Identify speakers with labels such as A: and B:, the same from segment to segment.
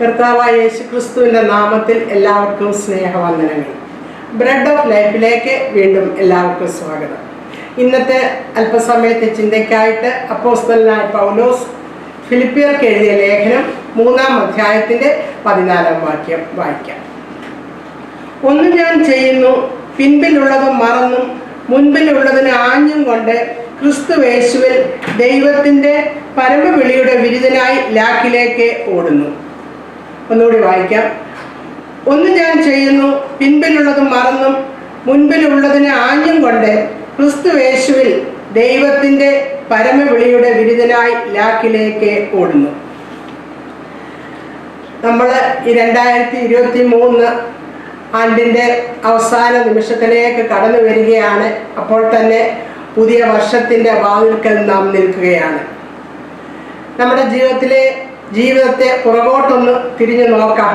A: കർത്താവായ യേശുക്രിസ്തുവിൻ്റെ നാമത്തിൽ എല്ലാവർക്കും സ്നേഹവന്ദനങ്ങൾ. ബ്രെഡ് ഓഫ് ലൈഫിലേക്ക് വീണ്ടും എല്ലാവർക്കും സ്വാഗതം. ഇന്നത്തെ അല്പസമയത്തെ ചിന്തയ്ക്കായിട്ട് അപ്പോസ്തലനായ പൗലോസ് ഫിലിപ്പിയർക്ക് എഴുതിയ ലേഖനം 3-ാം അധ്യായത്തിൻ്റെ 14-ാം വാക്യം വായിക്കാം. ഒന്ന് ഞാൻ ചെയ്യുന്നു, പിൻപിലുള്ളത് മറന്നും മുൻപിലുള്ളതിന് ആഞ്ഞും കൊണ്ട് ക്രിസ്തുയേശുവിൽ ദൈവത്തിൻ്റെ പരമവിളിയുടെ വിരുദ്ധനായി ലാക്കിലേക്ക് ഓടുന്നു. ഒന്നുകൂടി വായിക്കാം. ഒന്ന് ഞാൻ ചെയ്യുന്നു, പിൻപിലുള്ളത് മറന്നും മുൻപിലുള്ളതിന് ആഞ്ഞും കൊണ്ട് ക്രിസ്തുയേശുവിൽ ദൈവത്തിൻ്റെ പരമവിളിയുടെ വിരുദ്ധനായി ലാക്കിലേക്ക് ഓടുന്നു. നമ്മൾ ഈ 2023 ആണ്ടിൻ്റെ അവസാന നിമിഷത്തിലേക്ക് കടന്നു വരികയാണ്. അപ്പോൾ തന്നെ പുതിയ വർഷത്തിൻ്റെ വാതിൽക്കൽ നാം നിൽക്കുകയാണ്. നമ്മുടെ ജീവിതത്തെ പുറകോട്ടൊന്ന് തിരിഞ്ഞു നോക്കാം.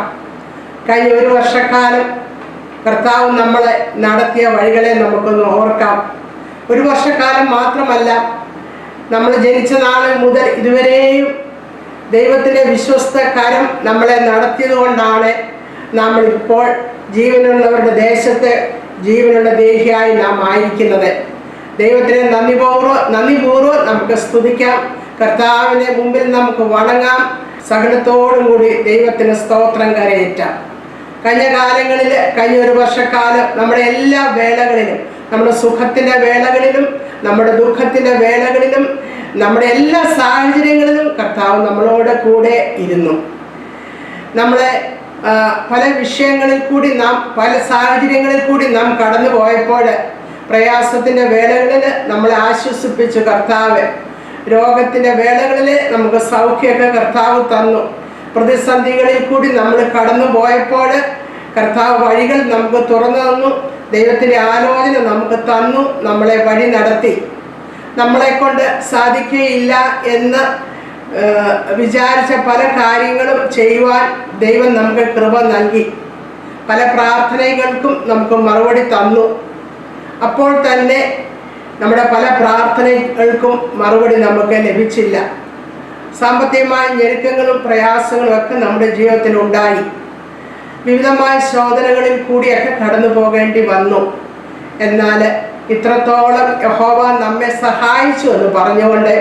A: കഴിഞ്ഞ ഒരു വർഷക്കാലം കർത്താവ് നമ്മളെ നടത്തിയ വഴികളെ നമുക്കൊന്ന് ഓർക്കാം. ഒരു വർഷക്കാലം മാത്രമല്ല, നമ്മൾ ജനിച്ച നാൾ മുതൽ ഇതുവരെയും ദൈവത്തിൻ്റെ വിശ്വസ്ത കരം നമ്മളെ നടത്തിയത് കൊണ്ടാണ് നമ്മളിപ്പോൾ ജീവനുള്ളവരുടെ ദേശത്ത് ജീവനുള്ള ദേഹിയായി നാം ആയിരിക്കുന്നത്. ദൈവത്തിനെ നന്ദിപൂർവ്വം നമുക്ക് സ്തുതിക്കാം. കർത്താവിൻ്റെ മുമ്പിൽ നമുക്ക് വണങ്ങാം. സകലത്തോടും കൂടി ദൈവത്തിന് സ്തോത്രം കരയേറ്റാം. കഴിഞ്ഞ ഒരു വർഷക്കാലം നമ്മുടെ എല്ലാ വേളകളിലും, നമ്മുടെ സുഖത്തിൻ്റെ വേളകളിലും നമ്മുടെ ദുഃഖത്തിൻ്റെ വേളകളിലും നമ്മുടെ എല്ലാ സാഹചര്യങ്ങളിലും കർത്താവ് നമ്മളോട് കൂടെ ഇരുന്നു. നമ്മളെ പല വിഷയങ്ങളിൽ കൂടി പല സാഹചര്യങ്ങളിൽ കൂടി നാം കടന്നു പോയപ്പോൾ പ്രയാസത്തിൻ്റെ വേളകളിൽ നമ്മളെ ആശ്വസിപ്പിച്ചു കർത്താവ്. രോഗത്തിൻ്റെ വേളകളിൽ നമുക്ക് സൗഖ്യമൊക്കെ കർത്താവ് തന്നു. പ്രതിസന്ധികളിൽ കൂടി നമ്മൾ കടന്നു പോയപ്പോൾ കർത്താവ് വഴികൾ നമുക്ക് തുറന്നു തന്നു. ദൈവത്തിൻ്റെ ആലോചന നമുക്ക് തന്നു, നമ്മളെ വഴി നടത്തി. നമ്മളെ കൊണ്ട് സാധിക്കുകയില്ല എന്ന് വിചാരിച്ച പല കാര്യങ്ങളും ചെയ്യുവാൻ ദൈവം നമുക്ക് കൃപ നൽകി. പല പ്രാർത്ഥനകൾക്കും നമുക്ക് മറുപടി തന്നു. അപ്പോൾ തന്നെ നമ്മുടെ പല പ്രാർത്ഥനകൾക്കും മറുപടി നമുക്ക് ലഭിച്ചില്ല. സാമ്പത്തികമായ ഞെരുക്കങ്ങളും പ്രയാസങ്ങളും ഒക്കെ നമ്മുടെ ജീവിതത്തിൽ ഉണ്ടായി. വിവിധമായ ശോധനകളിൽ കൂടിയൊക്കെ കടന്നു പോകേണ്ടി വന്നു. എന്നാൽ ഇത്രത്തോളം യഹോവ നമ്മെ സഹായിച്ചു എന്ന് പറഞ്ഞുകൊണ്ട്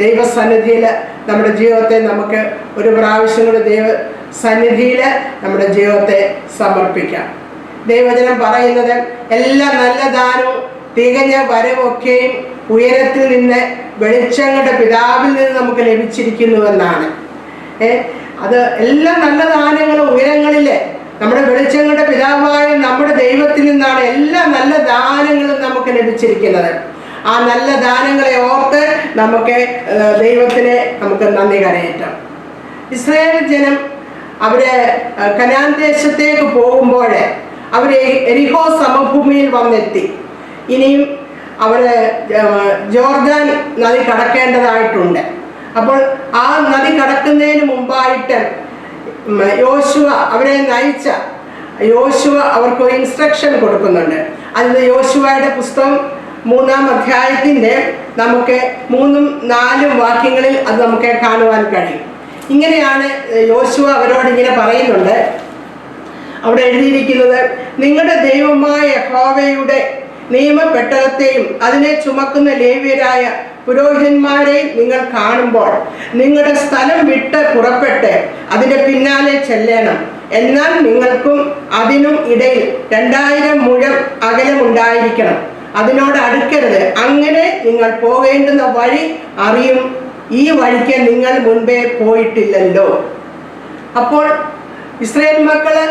A: ദൈവസന്നിധിയിൽ നമ്മുടെ ജീവിതത്തെ നമുക്ക് ഒരു പ്രാവശ്യം കൂടി ദൈവസന്നിധിയിൽ നമ്മുടെ ജീവിതത്തെ സമർപ്പിക്കാം. ദൈവവചനം പറയുന്നത് എല്ലാ നല്ല ദാനവും തികഞ്ഞ വരവൊക്കെയും ഉയരത്തിൽ നിന്ന് വെളിച്ചങ്ങളുടെ പിതാവിൽ നിന്ന് നമുക്ക് ലഭിച്ചിരിക്കുന്നുവെന്നാണ്. അത് എല്ലാ നല്ല ദാനങ്ങളും ഉയരങ്ങളിലെ നമ്മുടെ വെളിച്ചങ്ങളുടെ പിതാവായ നമ്മുടെ ദൈവത്തിൽ നിന്നാണ് എല്ലാ നല്ല ദാനങ്ങളും നമുക്ക് ലഭിച്ചിരിക്കുന്നത്. ആ നല്ല ദാനങ്ങളെ ഓർത്ത് നമുക്ക് ദൈവത്തിനെ നമുക്ക് നന്ദി കരയേറ്റാം. ഇസ്രായേൽ ജനം അവര് കനാൻ ദേശത്തേക്ക് പോകുമ്പോൾ അവർ എരിഹോ സമഭൂമിയിൽ വന്നെത്തി. ഇനിയും അവർ ജോർദാൻ നദി കടക്കേണ്ടതായിട്ടുണ്ട്. അപ്പോൾ ആ നദി കടക്കുന്നതിന് മുമ്പായിട്ട് യോശുവ അവരെ നയിച്ച യോശുവ അവർക്ക് ഒരു ഇൻസ്ട്രക്ഷൻ കൊടുക്കുന്നുണ്ട്. അത് യോശുവയുടെ പുസ്തകം 3-ാം അധ്യായത്തിൻ്റെ നമുക്ക് 3-4 വാക്യങ്ങളിൽ അത് നമുക്ക് കാണുവാൻ കഴിയും. ഇങ്ങനെയാണ് യോശുവ അവരോട് ഇങ്ങനെ പറയുന്നുണ്ട്. അവിടെ എഴുതിയിരിക്കുന്നത്, നിങ്ങളുടെ ദൈവമായ യഹോവയുടെ നിയമപ്പെട്ടകത്തെയും അതിനെ ചുമക്കുന്ന ലേവ്യരായ പുരോഹിതന്മാരെയും നിങ്ങൾ കാണുമ്പോൾ നിങ്ങളുടെ സ്ഥലം വിട്ട് പുറപ്പെട്ട് അതിൻ്റെ പിന്നാലെ ചെല്ലണം. എന്നാൽ നിങ്ങൾക്കും അതിനും ഇടയിൽ 2000 മുഴം അകലമുണ്ടായിരിക്കണം. അതിനോട് അടുക്കരുത്. അങ്ങനെ നിങ്ങൾ പോകേണ്ടുന്ന വഴി അറിയും. ഈ വഴിക്ക് നിങ്ങൾ മുൻപേ പോയിട്ടില്ലല്ലോ. അപ്പോൾ ഇസ്രായേൽ മക്കള്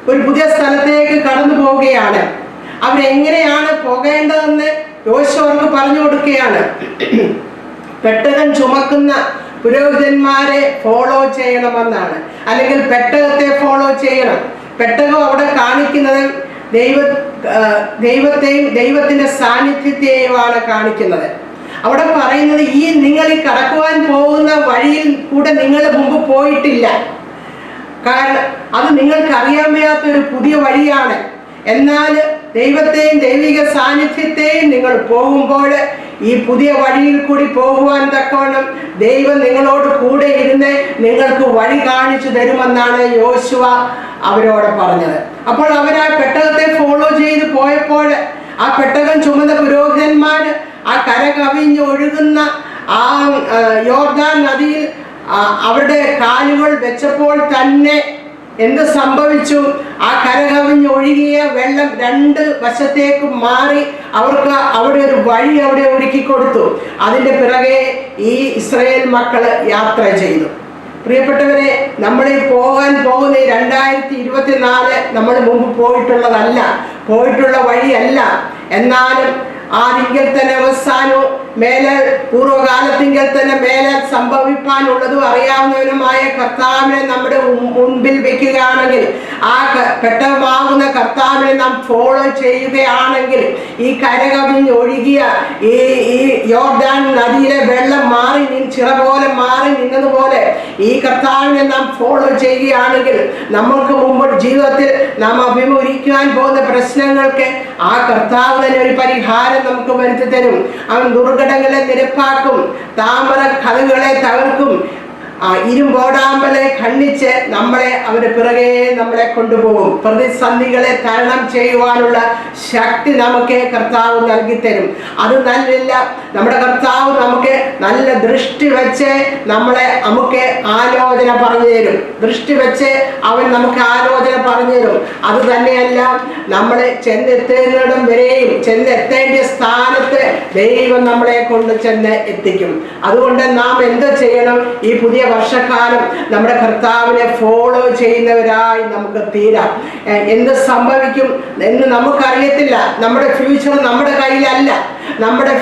A: ഒരു പുതിയ സ്ഥലത്തേക്ക് കടന്നു പോവുകയാണ്. അവരെങ്ങനെയാണ് പോകേണ്ടതെന്ന് യോശുവ അവർക്ക് പറഞ്ഞു കൊടുക്കുകയാണ്. പെട്ടകം ചുമക്കുന്ന പുരോഹിതന്മാരെ ഫോളോ ചെയ്യണമെന്നാണ്, അല്ലെങ്കിൽ പെട്ടകത്തെ ഫോളോ ചെയ്യണം. പെട്ടകം അവിടെ കാണിക്കുന്നത് ദൈവത്തെയും ദൈവത്തിൻ്റെ സാന്നിധ്യത്തെയുമാണ് കാണിക്കുന്നത്. അവിടെ പറയുന്നത്, നിങ്ങൾ ഈ കടക്കുവാൻ പോകുന്ന വഴിയിൽ കൂടെ നിങ്ങൾ മുമ്പ് പോയിട്ടില്ല. കാരണം അത് നിങ്ങൾക്ക് അറിയാൻ വയ്യാത്തൊരു പുതിയ വഴിയാണ്. എന്നാൽ ദൈവത്തെയും ദൈവിക സാന്നിധ്യത്തെയും നിങ്ങൾ പോകുമ്പോൾ ഈ പുതിയ വഴിയിൽ കൂടി പോകുവാൻ തക്കവണ്ണം ദൈവം നിങ്ങളോട് കൂടെ ഇരുന്ന് നിങ്ങൾക്ക് വഴി കാണിച്ചു തരുമെന്നാണ് യോശുവ അവരോട് പറഞ്ഞത്. അപ്പോൾ അവർ ആ പെട്ടകത്തെ ഫോളോ ചെയ്ത് പോയപ്പോൾ ആ പെട്ടകം ചുമന്ന പുരോഹിതന്മാര് ആ കര കവിഞ്ഞൊഴുകുന്ന ആ യോർദാൻ നദിയിൽ അവരുടെ കാലുകൾ വെച്ചപ്പോൾ തന്നെ എന്ത് സംഭവിച്ചു? ആ കരകവിഞ്ഞൊഴുകിയ വെള്ളം രണ്ട് വശത്തേക്ക് മാറി അവർക്ക് അവിടെ ഒരു വഴി അവിടെ ഒരുക്കി കൊടുത്തു. അതിൻ്റെ പിറകെ ഈ ഇസ്രായേൽ മക്കള് യാത്ര ചെയ്തു. പ്രിയപ്പെട്ടവരെ, നമ്മളീ പോകാൻ പോകുന്ന 2024 നമ്മൾ മുമ്പ് പോയിട്ടുള്ള വഴിയല്ല. എന്നാലും ആദിങ്കൽ തന്നെ അവസാനവും മേലെ പൂർവ്വകാലത്തിങ്കൽ തന്നെ മേലെ സംഭവിപ്പാനുള്ളതും അറിയാവുന്നവനുമായ കർത്താവിനെ നമ്മുടെ മുൻപിൽ വെക്കുകയാണെങ്കിൽ, ആ പെട്ടകമാകുന്ന കർത്താവിനെ നാം ഫോളോ ചെയ്യുകയാണെങ്കിൽ, ഈ കരകവിഞ്ഞൊഴുകിയ ഈ യോർദാൻ നദിയിലെ വെള്ളം ചിറ പോലെ മാറി നിന്നതുപോലെ ഈ കർത്താവിനെ നാം ഫോളോ ചെയ്യുകയാണെങ്കിൽ നമുക്ക് മുമ്പ് ജീവിതത്തിൽ നാം അഭിമുഖീകരിക്കാൻ പോകുന്ന പ്രശ്നങ്ങൾക്ക് ആ കർത്താവ് തന്നെ ഒരു പരിഹാരം നമുക്ക് വരുത്തി തരും. അവൻ ദുർഘടങ്ങളെ നിരപ്പാക്കും, താമര കഥകളെ തകർക്കും, ഇരുമ്പോടാമ്പലെ ഖണ്ഡിച്ച് അവരുടെ പിറകെ നമ്മളെ കൊണ്ടുപോകും. പ്രതിസന്ധികളെ തരണം ചെയ്യുവാനുള്ള ശക്തി നമുക്ക് കർത്താവ് നൽകി തരും. അത് നല്ലില്ല, നമ്മുടെ കർത്താവ് നമുക്ക് നല്ല ദൃഷ്ടി വെച്ച് നമുക്ക് ആലോചന പറഞ്ഞു തരും. ദൃഷ്ടി വെച്ച് അവൻ നമുക്ക് ആലോചന പറഞ്ഞു തരും. അത് തന്നെയല്ല, നമ്മൾ ചെന്നെത്തുന്നിടം വരെയും ചെന്നെത്തേണ്ട സ്ഥാനത്ത് ദൈവം നമ്മളെ കൊണ്ട് ചെന്ന് എത്തിക്കും. അതുകൊണ്ട് നാം എന്ത് ചെയ്യണം? ഈ പുതിയ വർഷക്കാലം നമ്മുടെ കർത്താവിനെ ഫോളോ ചെയ്യുന്നവരായി നമുക്ക് തീരാം. എന്ത് സംഭവിക്കും എന്ന് നമുക്കറിയത്തില്ല. നമ്മുടെ ഫ്യൂച്ചർ നമ്മുടെ കയ്യിലല്ല. നമ്മുടെ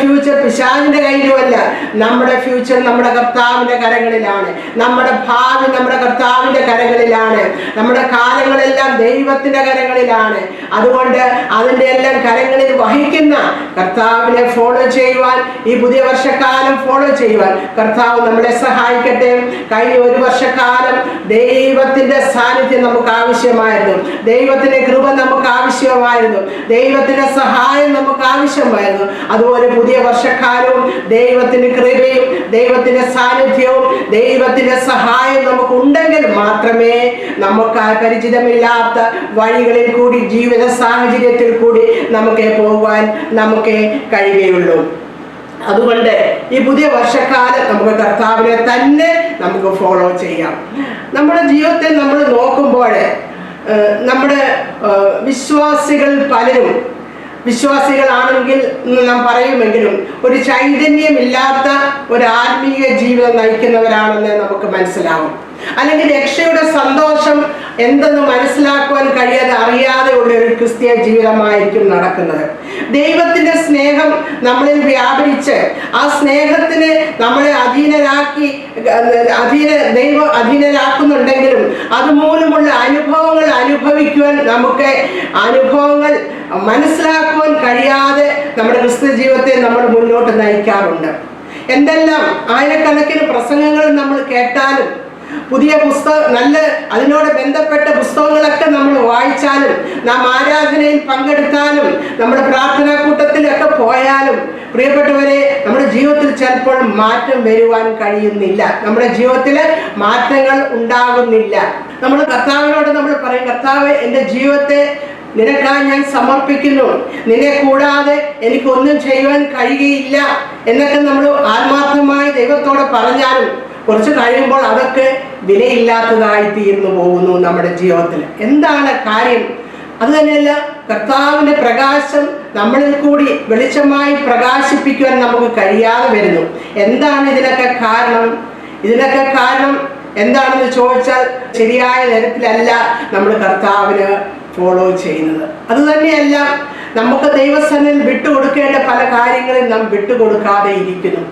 A: ഫ്യൂച്ചർ പിശാചിന്റെ കയ്യിലുമല്ല. നമ്മുടെ ഫ്യൂച്ചർ നമ്മുടെ കർത്താവിന്റെ കരങ്ങളിലാണ്. നമ്മുടെ ഭാവി നമ്മുടെ കർത്താവിന്റെ കരങ്ങളിലാണ്. നമ്മുടെ കാലങ്ങളെല്ലാം ദൈവത്തിന്റെ കരങ്ങളിലാണ്. അതുകൊണ്ട് അതിന്റെ എല്ലാം കരങ്ങളിൽ വഹിക്കുന്ന കർത്താവിനെ ഫോളോ ചെയ്യുവാൻ, ഈ പുതിയ വർഷക്കാലം ഫോളോ ചെയ്യുവാൻ കർത്താവ് നമ്മളെ സഹായിക്കട്ടെ. കഴിഞ്ഞ ഒരു വർഷക്കാലം ദൈവത്തിന്റെ സാന്നിധ്യം നമുക്ക് ആവശ്യമായിരുന്നു. ദൈവത്തിന്റെ കൃപ നമുക്ക് ആവശ്യമായിരുന്നു. ദൈവത്തിന്റെ സഹായം നമുക്ക് ആവശ്യമായിരുന്നു. അതുപോലെ പുതിയ വർഷക്കാലവും ദൈവത്തിന്റെ കൃപയും ദൈവത്തിന്റെ സാന്നിധ്യവും ദൈവത്തിന്റെ സഹായം നമുക്ക് ഉണ്ടെങ്കിൽ മാത്രമേ നമുക്ക് ആ പരിചിതമില്ലാത്ത വഴികളിൽ കൂടി, ജീവിത സാഹചര്യത്തിൽ കൂടി നമുക്ക് പോകുവാൻ നമുക്ക് കഴിയുകയുള്ളൂ. അതുകൊണ്ട് ഈ പുതിയ വർഷക്കാലം നമുക്ക് കർത്താവിനെ തന്നെ നമുക്ക് ഫോളോ ചെയ്യാം. നമ്മുടെ ജീവിതത്തെ നമ്മൾ നോക്കുമ്പോൾ നമ്മുടെ വിശ്വാസികൾ പലരും വിശ്വാസികളാണെങ്കിൽ നാം പറയുമെങ്കിലും ഒരു ചൈതന്യമില്ലാത്ത ഒരു ആത്മീയ ജീവിതം നയിക്കുന്നവരാണെന്ന് നമുക്ക് മനസ്സിലാവും. അല്ലെങ്കിൽ രക്ഷയുടെ സന്തോഷം എന്തെന്ന് മനസ്സിലാക്കുവാൻ അറിയാതെ ഉള്ള ഒരു ക്രിസ്തീയ ജീവിതമായിരിക്കും നടക്കുന്നത്. ദൈവത്തിന്റെ സ്നേഹം നമ്മളിൽ വ്യാപരിച്ച് ആ സ്നേഹത്തിന് നമ്മളെ ദൈവം അധീനരാക്കുന്നുണ്ടെങ്കിലും അതുമൂലമുള്ള അനുഭവങ്ങൾ അനുഭവിക്കുവാൻ നമുക്ക് അനുഭവങ്ങൾ മനസ്സിലാക്കുവാൻ കഴിയാതെ നമ്മുടെ ക്രിസ്തീയ ജീവിതത്തെ നമ്മൾ മുന്നോട്ട് നയിക്കാറുണ്ട്. എന്തെല്ലാം ആയിരക്കണക്കിന് പ്രസംഗങ്ങൾ നമ്മൾ കേട്ടാലും, പുതിയ അതിനോട് ബന്ധപ്പെട്ട പുസ്തകങ്ങളൊക്കെ നമ്മൾ വായിച്ചാലും, നാം ആരാധനയിൽ പങ്കെടുത്താലും, നമ്മുടെ പ്രാർത്ഥനാ കൂട്ടത്തിലൊക്കെ പോയാലും, പ്രിയപ്പെട്ടവരെ, നമ്മുടെ ജീവിതത്തിൽ ചിലപ്പോൾ മാറ്റം വരുവാൻ കഴിയുന്നില്ല. നമ്മുടെ ജീവിതത്തിൽ മാറ്റങ്ങൾ ഉണ്ടാകുന്നില്ല. നമ്മൾ കർത്താവിനോട് നമ്മൾ പറയും, കർത്താവ്, എൻ്റെ ജീവിതത്തെ നിനക്കായി ഞാൻ സമർപ്പിക്കുന്നു, നിന്നെ കൂടാതെ എനിക്കൊന്നും ചെയ്യുവാൻ കഴിയുകയില്ല എന്നൊക്കെ നമ്മൾ ആത്മാർത്ഥമായി ദൈവത്തോട് പറഞ്ഞാലും കുറച്ച് കഴിയുമ്പോൾ അതൊക്കെ വിലയില്ലാത്തതായി തീർന്നു പോകുന്നു നമ്മുടെ ജീവിതത്തിൽ. എന്താണ് കാര്യം? അത് തന്നെയല്ല, കർത്താവിന്റെ പ്രകാശം നമ്മളിൽ കൂടി വെളിച്ചമായി പ്രകാശിപ്പിക്കുവാൻ നമുക്ക് കഴിയാതെ വരുന്നു. എന്താണ് ഇതിനൊക്കെ കാരണം? എന്താണെന്ന് ചോദിച്ചാൽ, ശരിയായ തരത്തിലല്ല നമ്മൾ കർത്താവിന് ഫോളോ ചെയ്യുന്നത്. അതുതന്നെയല്ല, നമുക്ക് ദൈവസന്നിധിയിൽ വിട്ടുകൊടുക്കേണ്ട പല കാര്യങ്ങളും നാം വിട്ടുകൊടുക്കാതെ ഇരിക്കുന്നു.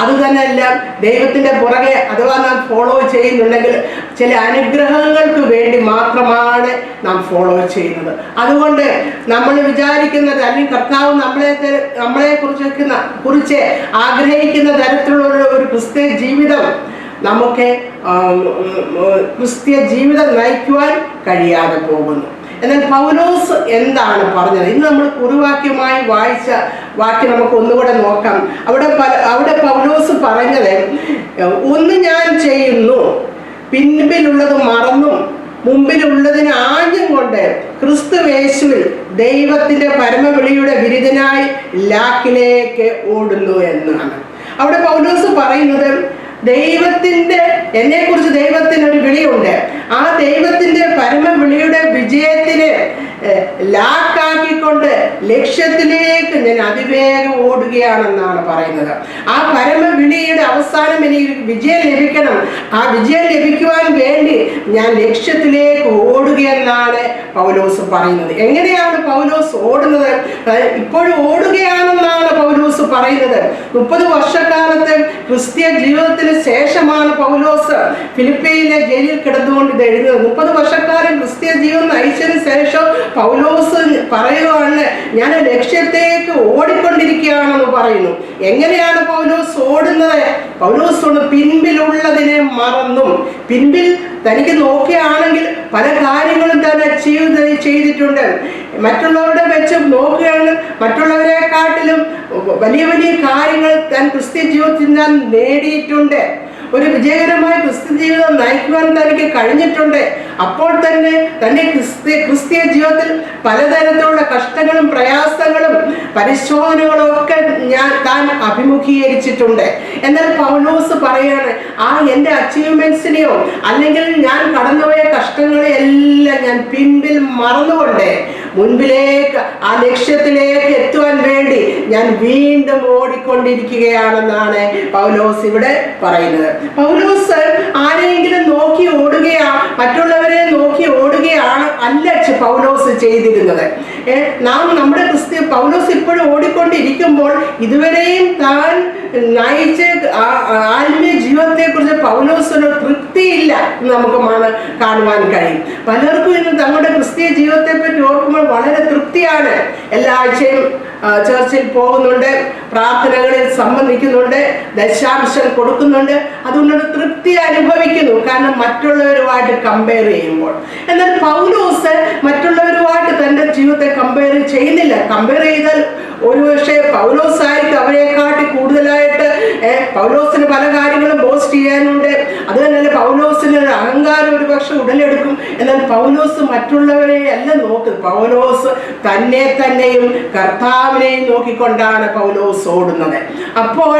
A: അതുതന്നെയല്ല, ദൈവത്തിന്റെ പുറകെ അഥവാ നാം ഫോളോ ചെയ്യുന്നുണ്ടെങ്കിൽ ചില അനുഗ്രഹങ്ങൾക്ക് വേണ്ടി മാത്രമാണ് നാം ഫോളോ ചെയ്യുന്നത്. അതുകൊണ്ട് നമ്മൾ വിചാരിക്കുന്നത്, അല്ലെങ്കിൽ കർത്താവ് നമ്മളെ കുറിച്ച് ആഗ്രഹിക്കുന്ന തരത്തിലുള്ള ഒരു ക്രിസ്തീയ ജീവിതം നമുക്ക് ക്രിസ്തീയ ജീവിതം നയിക്കുവാൻ കഴിയാതെ പോകുന്നു. എന്നാൽ പൗലോസ് എന്താണ് പറഞ്ഞത്? ഇന്ന് നമ്മൾ കുറിവാക്യമായി വായിച്ച വാക്യം നമുക്ക് ഒന്നുകൂടെ നോക്കാം. അവിടെ പൗലോസ് പറഞ്ഞത്, ഒന്ന് ഞാൻ ചെയ്യുന്നു, പിൻപിലുള്ളത് മറന്നും മുമ്പിലുള്ളതിന് ആഞ്ഞും കൊണ്ട് ക്രിസ്തുവേശുവിൽ ദൈവത്തിന്റെ പരമവിളിയുടെ വിരുദ്ധനായി ലാക്കിലേക്ക് ഓടുന്നു എന്നാണ്. അവിടെ പൗലോസ് പറയുന്നത്, എന്നെക്കുറിച്ച് ദൈവത്തിന് ഒരു വിളിയുണ്ട്. ആ ദൈവത്തിന്റെ പരമവിളിയുടെ വിജയത്തിന് ലാക്കാക്കിക്കൊണ്ട് ലക്ഷ്യത്തിലേക്ക് ഞാൻ അതിവേഗം ഓടുകയാണെന്നാണ് പറയുന്നത്. ആ പരമവിളിയുടെ അവസാനം എനിക്ക് വിജയം ലഭിക്കണം. ആ വിജയം ലഭിക്കുവാൻ വേണ്ടി ഞാൻ ലക്ഷ്യത്തിലേക്ക് ഓടുകയെന്നാണ് പൗലോസ് പറയുന്നത്. എങ്ങനെയാണ് പൗലോസ് ഓടുന്നത്? ഇപ്പോഴും ഓടുകയാണെന്നാണ് പൗലോസ് പറയുന്നത്. 30 വർഷക്കാലത്തെ ക്രിസ്തീയ ജീവിതത്തിന് ശേഷമാണ് പൗലോസ് ഫിലിപ്പിയിലെ ജയിലിൽ കിടന്നുകൊണ്ട് ഇത് എഴുതുന്നത്. 30 വർഷക്കാലം ക്രിസ്തീയ ജീവിതം നയിച്ചതിന് ശേഷം പൗലോസ് പറയുകയാണ്, ഞാൻ ലക്ഷ്യത്തേക്ക് ഓടിക്കൊണ്ടിരിക്കുകയാണെന്ന് പറയുന്നു. എങ്ങനെയാണ് പൗലോസ് ഓടുന്നത്? പൗലോസ് പിൻപിലുള്ളതിനെ മറന്നും, പിൻപിൽ തനിക്ക് നോക്കുകയാണെങ്കിൽ പല കാര്യങ്ങളും താൻ അച്ചീവ് ചെയ്തിട്ടുണ്ട്. മറ്റുള്ളവരുടെ വെച്ച് നോക്കുകയാണ്, മറ്റുള്ളവരെക്കാട്ടിലും വലിയ വലിയ കാര്യങ്ങൾ താൻ ക്രിസ്ത്യ ജീവിതത്തിൽ താൻ നേടിയിട്ടുണ്ട്. ഒരു വിജയകരമായ ക്രിസ്ത്യ ജീവിതം നയിക്കുവാൻ തനിക്ക് കഴിഞ്ഞിട്ടുണ്ട്. അപ്പോൾ തന്നെ തൻ്റെ ക്രിസ്തീയ ജീവിതത്തിൽ പലതരത്തിലുള്ള കഷ്ടങ്ങളും പ്രയാസങ്ങളും പരിശോധനകളും ഒക്കെ താൻ അഭിമുഖീകരിച്ചിട്ടുണ്ട്. എന്നാൽ പൗലോസ് പറയാണ്, എൻ്റെ അച്ചീവ്മെന്റ്സിനെയോ അല്ലെങ്കിൽ ഞാൻ കടന്നുപോയ കഷ്ടങ്ങളെ എല്ലാം ഞാൻ പിൻപിൽ മറന്നുകൊണ്ട് മുൻപിലേക്ക് ആ ലക്ഷ്യത്തിലേക്ക് എത്തുവാൻ വേണ്ടി ഞാൻ വീണ്ടും ഓടിക്കൊണ്ടിരിക്കുകയാണെന്നാണ് പൗലോസ് ഇവിടെ പറയുന്നത്. പൗലോസ് ആരെയെങ്കിലും നോക്കി ഓടുകയാ, മറ്റുള്ളവരെ നോക്കി ഓടുകയാണ് അല്ല പൗലോസ് ചെയ്തിരുന്നത്. നമ്മുടെ പൗലോസ് ഇപ്പോഴും ഓടിക്കൊണ്ടിരിക്കുമ്പോൾ ഇതുവരെയും താൻ നയിച്ച ആത്മീയ ജീവിതത്തെ കുറിച്ച് പൗലോസിന് തൃപ്തിയില്ല എന്ന് നമുക്ക് കാണുവാൻ കഴിയും. പലർക്കും ഇന്ന് തങ്ങളുടെ ക്രിസ്തീയ ജീവിതത്തെ പറ്റി ഓർക്കുമ്പോൾ വളരെ തൃപ്തിയാണ്. എല്ലാ ആഴ്ചയും ചർച്ചിൽ പോകുന്നുണ്ട്, പ്രാർത്ഥനകളിൽ സംബന്ധിക്കുന്നുണ്ട്, ദശാംശം കൊടുക്കുന്നുണ്ട്, അതുകൊണ്ട് തൃപ്തി അനുഭവിക്കുന്നു. കാരണം മറ്റുള്ളവരുമായിട്ട് കമ്പയർ ചെയ്യുമ്പോൾ. എന്നാൽ പൗലോസ് മറ്റുള്ളവരുമായിട്ട് തൻ്റെ ജീവിതത്തെ കമ്പയർ ചെയ്യുന്നില്ല. കമ്പയർ ചെയ്താൽ ഒരുപക്ഷെ പൗലോസ് ആയിരിക്കും അവരെക്കാട്ടി കൂടുതലായിട്ട്. പൗലോസിന് പല കാര്യങ്ങളും പോസ്റ്റ് ചെയ്യാനുണ്ട്. അത് തന്നെ പൗലോസിന് അഹങ്കാരം ഒരു പക്ഷെ ഉടലെടുക്കും. എന്നാൽ പൗലോസ് മറ്റുള്ളവരെ അല്ല നോക്കുന്നത്. പൗലോസ് തന്നെയും കർത്താവിനെയും നോക്കിക്കൊണ്ടാണ് പൗലോസ് ഓടുന്നത്. അപ്പോൾ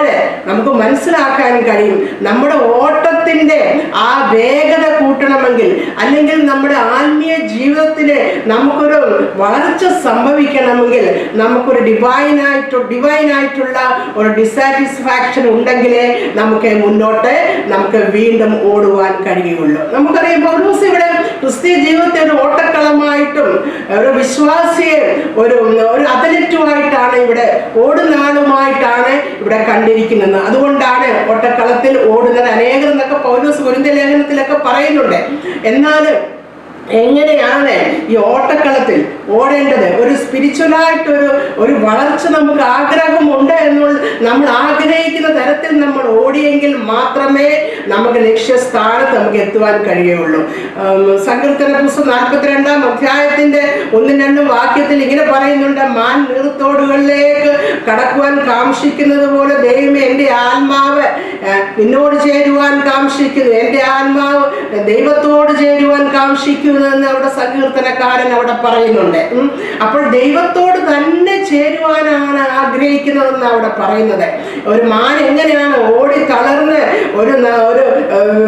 A: നമുക്ക് മനസ്സിലാക്കാൻ കഴിയും, നമ്മുടെ ഓട്ടത്തിന്റെ ആ വേഗത കൂട്ടണമെങ്കിൽ, അല്ലെങ്കിൽ നമ്മുടെ ആത്മീയ ജീവിതത്തിന് നമുക്കൊരു വളർച്ച സംഭവിക്കണമെങ്കിൽ, നമുക്കൊരു ഡിവൈനായിട്ടുള്ള ഒരു ഡിസാറ്റിസ്ഫാക്ഷൻ ഉണ്ടെങ്കിലേ നമുക്ക് വീണ്ടും ഓടുവാൻ കഴിയുള്ളൂ. നമുക്കറിയാം, പൗലോസ് ഇവിടെ ക്രിസ്തീയ ജീവിതത്തെ ഒരു ഓട്ടക്കളമായിട്ടും ഒരു വിശ്വാസിയെ ഒരു അത്ലറ്റുമായിട്ടാണ് ഇവിടെ ഓടുന്ന ആളുമായിട്ടാണ് ഇവിടെ കണ്ടിരിക്കുന്നത്. അതുകൊണ്ടാണ് ഓട്ടക്കളത്തിൽ ഓടുന്നത് അനേകം എന്നൊക്കെ പൗലോസ് കൊരിന്ത്യർ ലേഖനത്തിലൊക്കെ പറയുന്നുണ്ട്. എന്നാൽ എങ്ങനെയാണ് ഈ ഓട്ടക്കളത്തിൽ ഓടേണ്ടത്? ഒരു സ്പിരിച്വലായിട്ടൊരു വളർച്ച നമുക്ക് ആഗ്രഹമുണ്ട് എന്നുള്ള നമ്മൾ ആഗ്രഹിക്കുന്ന തരത്തിൽ നമ്മൾ ഓടിയെങ്കിൽ മാത്രമേ നമുക്ക് ലക്ഷ്യസ്ഥാനത്ത് നമുക്ക് എത്തുവാൻ കഴിയുള്ളൂ. സങ്കീർത്തന പുസ്തകം 42-ാം അധ്യായത്തിന്റെ 1-2 വാക്യത്തിൽ ഇങ്ങനെ പറയുന്നുണ്ട്, മാൻ നീർത്തോടുകളിലേക്ക് കടക്കുവാൻ കാംക്ഷിക്കുന്നത് പോലെ ദൈവമേ എൻ്റെ ആത്മാവ് നിന്നോട് ചേരുവാൻ കാംക്ഷിക്കുന്നു, എൻ്റെ ആത്മാവ് ദൈവത്തോട് ചേരുവാൻ കാംക്ഷിക്കുന്നു എന്ന് അവിടെ സങ്കീർത്തനക്കാരൻ അവിടെ പറയുന്നുണ്ട്. അപ്പോൾ ദൈവത്തോട് തന്നെ ചേരുവാനാണ് ആഗ്രഹിക്കുന്നതെന്ന് അവിടെ പറയുന്നത്. ഒരു മാൻ എങ്ങനെയാണ് ഓടി തളർന്ന് ഒരു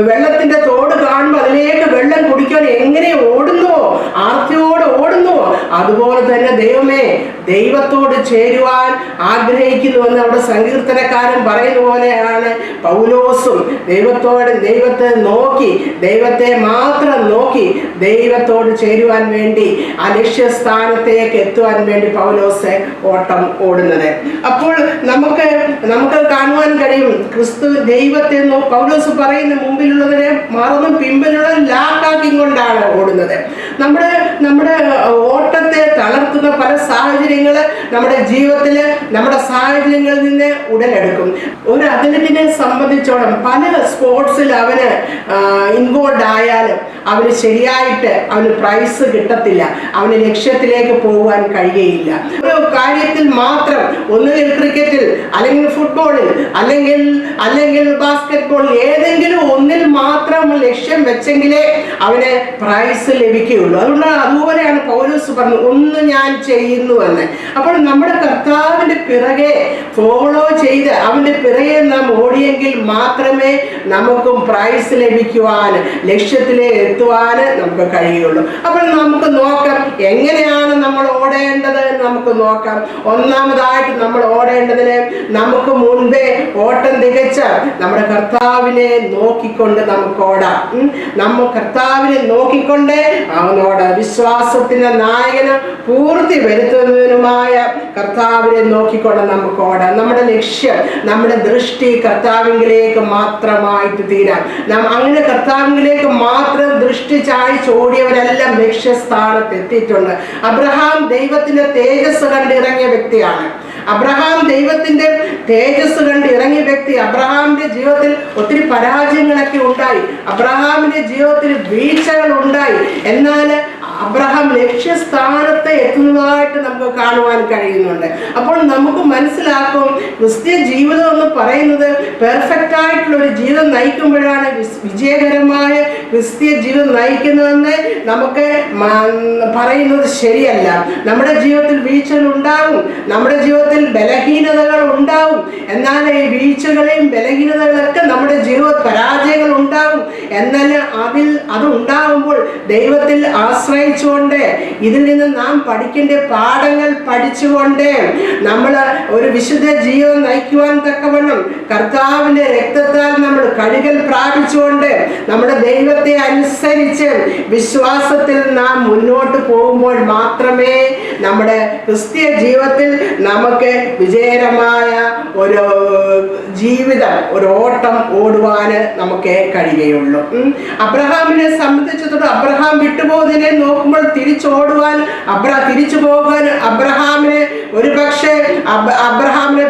A: വെള്ളത്തിന്റെ തോട് കാണുമ്പോൾ അതിലേക്ക് വെള്ളം കുടിക്കാൻ എങ്ങനെ ഓടുന്നുവോ, ആർത്തിയോട് ഓടുന്നുവോ, അതുപോലെ തന്നെ ദൈവത്തോട് ചേരുവാൻ ആഗ്രഹിക്കുന്നുവെന്ന് അവിടെ സങ്കീർത്തനക്കാരൻ പറയുന്ന പോലെയാണ് പൗലോസും ദൈവത്തെ മാത്രം നോക്കി ദൈവത്തോട് ചേരുവാൻ വേണ്ടി ആ ലക്ഷ്യസ്ഥാനത്തേക്ക് എത്തുവാൻ വേണ്ടി പൗലോസ് ഓട്ടം ഓടുന്നത്. അപ്പോൾ നമുക്ക് കാണുവാൻ കഴിയും, ക്രിസ്തു ദൈവത്തെ പൗലോസ് പറയുന്ന മുമ്പിലുള്ളതിനെ മറന്നും പിമ്പിലുള്ള ലാക്കാക്കി കൊണ്ടാണ് ഓടുന്നത്. നമ്മുടെ ഓട്ടത്തെ തളർത്തുന്ന പല സാഹചര്യങ്ങൾ നമ്മുടെ ജീവിതത്തിൽ നമ്മുടെ സാഹചര്യങ്ങളിൽ നിന്ന് ഉടലെടുക്കും. ഒരു അത്ലറ്റിനെ സംബന്ധിച്ചോളം പല സ്പോർട്സിൽ അവന് ഇൻവോൾവ് ആയാലും അവന് ശരിയായിട്ട് അവന് പ്രൈസ് കിട്ടത്തില്ല, അവന് ലക്ഷ്യത്തിലേക്ക് പോകാൻ കഴിയുകയില്ല. ഒരു കാര്യത്തിൽ മാത്രം, ഒന്നുകിൽ ക്രിക്കറ്റിൽ, അല്ലെങ്കിൽ ഫുട്ബോളിൽ, അല്ലെങ്കിൽ ബാസ്കറ്റ് ബോളിൽ, ഏതെങ്കിലും ഒന്നിൽ മാത്രം ലക്ഷ്യം വെച്ചെങ്കിലേ അവന് പ്രൈസ് ലഭിക്കുകയുള്ളൂ. അതുപോലെയാണ് പൗലോസ് പറഞ്ഞു, ഒന്ന് ഞാൻ ചെയ്യുന്നു എന്ന്. അപ്പോൾ നമ്മുടെ കർത്താവിന്റെ പിറകെ ഫോളോ ചെയ്ത് അവന്റെ പിറകെ നാം ഓടിയെങ്കിൽ മാത്രമേ നമുക്കും പ്രൈസ് ലഭിക്കുവാൻ, ലക്ഷ്യത്തിലേക്ക് എത്തുവാൻ നമുക്ക് കഴിയുള്ളൂ. അപ്പോൾ നമുക്ക് നോക്കാം എങ്ങനെയാണ് നമ്മൾ ഓടേണ്ടത്. നമുക്ക് നോക്കാം. ഒന്നാമതായിട്ട് നമ്മൾ ഓടേണ്ടതിന് നമുക്ക് മുൻപേ ഓട്ടം തികച്ച നമ്മുടെ കർത്താവിനെ നോക്കിക്കൊണ്ട് നമുക്ക് ഓടാം. നമ്മൾ കർത്താവിനെ നോക്കിക്കൊണ്ട് അവനോട് വിശ്വാസത്തിന്റെ നായകനും പൂർത്തി വരുത്തുന്നതിനുമായ കർത്താവിനെ നോക്കിക്കൊണ്ട് നമുക്ക് ഓടാം. നമ്മുടെ ലക്ഷ്യം, നമ്മുടെ ദൃഷ്ടി കർത്താവിലേക്ക് മാത്രമായിട്ട് തീരാം. നാം അങ്ങനെ കർത്താവിലേക്ക് മാത്രം ദൃഷ്ടി ചായ്ച്ച് ഓടിയവരെല്ലാം ലക്ഷ്യസ്ഥാനത്ത് എത്തിയിട്ടുണ്ട്. അബ്രഹാം ദൈവത്തിന്റെ തേജസ് കണ്ടിറങ്ങിയ വ്യക്തിയാണ്. അബ്രഹാം ദൈവത്തിന്റെ തേജസ് കണ്ട് ഇറങ്ങിയ വ്യക്തി. അബ്രഹാമിന്റെ ജീവിതത്തിൽ ഒത്തിരി പരാജയങ്ങളൊക്കെ ഉണ്ടായി, അബ്രഹാമിന്റെ ജീവിതത്തിൽ വീഴ്ചകൾ ഉണ്ടായി. എന്നാൽ അബ്രഹാം ലക്ഷ്യസ്ഥാനത്ത് എത്തുന്നതായിട്ട് നമുക്ക് കാണുവാൻ കഴിയുന്നുണ്ട്. അപ്പോൾ നമുക്ക് മനസ്സിലാക്കും, ക്രിസ്ത്യ ജീവിതം എന്ന് പറയുന്നത് പെർഫെക്റ്റ് ആയിട്ടുള്ള ഒരു ജീവിതം നയിക്കുമ്പോഴാണ് വിജയകരമായ ക്രിസ്ത്യ ജീവിതം നയിക്കുന്നതെന്ന് നമുക്ക് പറയുന്നത് ശരിയല്ല. നമ്മുടെ ജീവിതത്തിൽ വീഴ്ചകൾ ഉണ്ടാകും, നമ്മുടെ ജീവിതത്തിൽ ബലഹീനതകൾ ഉണ്ടാവും. എന്നാൽ ഈ വീഴ്ചകളെയും ബലഹീനതകളൊക്കെ നമ്മുടെ ജീവിത പരാജയങ്ങൾ ഉണ്ടാകും. എന്നാൽ അതുണ്ടാകുമ്പോൾ ദൈവത്തിൽ ആശ്രയിച്ചുകൊണ്ട്, ഇതിൽ നിന്ന് നാം പഠിക്കേണ്ട പാഠങ്ങൾ പഠിച്ചുകൊണ്ട് നമ്മൾ ഒരു വിശുദ്ധ ജീവിതം നയിക്കുവാൻ തക്കവണ്ണം കർത്താവിന്റെ രക്തത്താൽ നമ്മൾ കഴുകൽ പ്രാപിച്ചുകൊണ്ട് നമ്മുടെ ദൈവത്തെ അനുസരിച്ച് വിശ്വാസത്തിൽ നാം മുന്നോട്ട് പോകുമ്പോൾ മാത്രമേ നമ്മുടെ ക്രിസ്തീയ ജീവിതത്തിൽ നമുക്ക് വിജയകരമായ ഒരു ജീവിതം, ഒരു ഓട്ടം ഓടുവാന് നമുക്ക് കഴിയുകയുള്ളൂ. അബ്രഹാമിനെ സംബന്ധിച്ചിടത്തോളം അബ്രഹാം വിട്ടുപോകുന്നതിനെ നോക്കുമ്പോൾ തിരിച്ചോടുവാൻ, തിരിച്ചു പോകാൻ അബ്രഹാമിനെ ഒരു പക്ഷേ അബ്രഹാമിനെ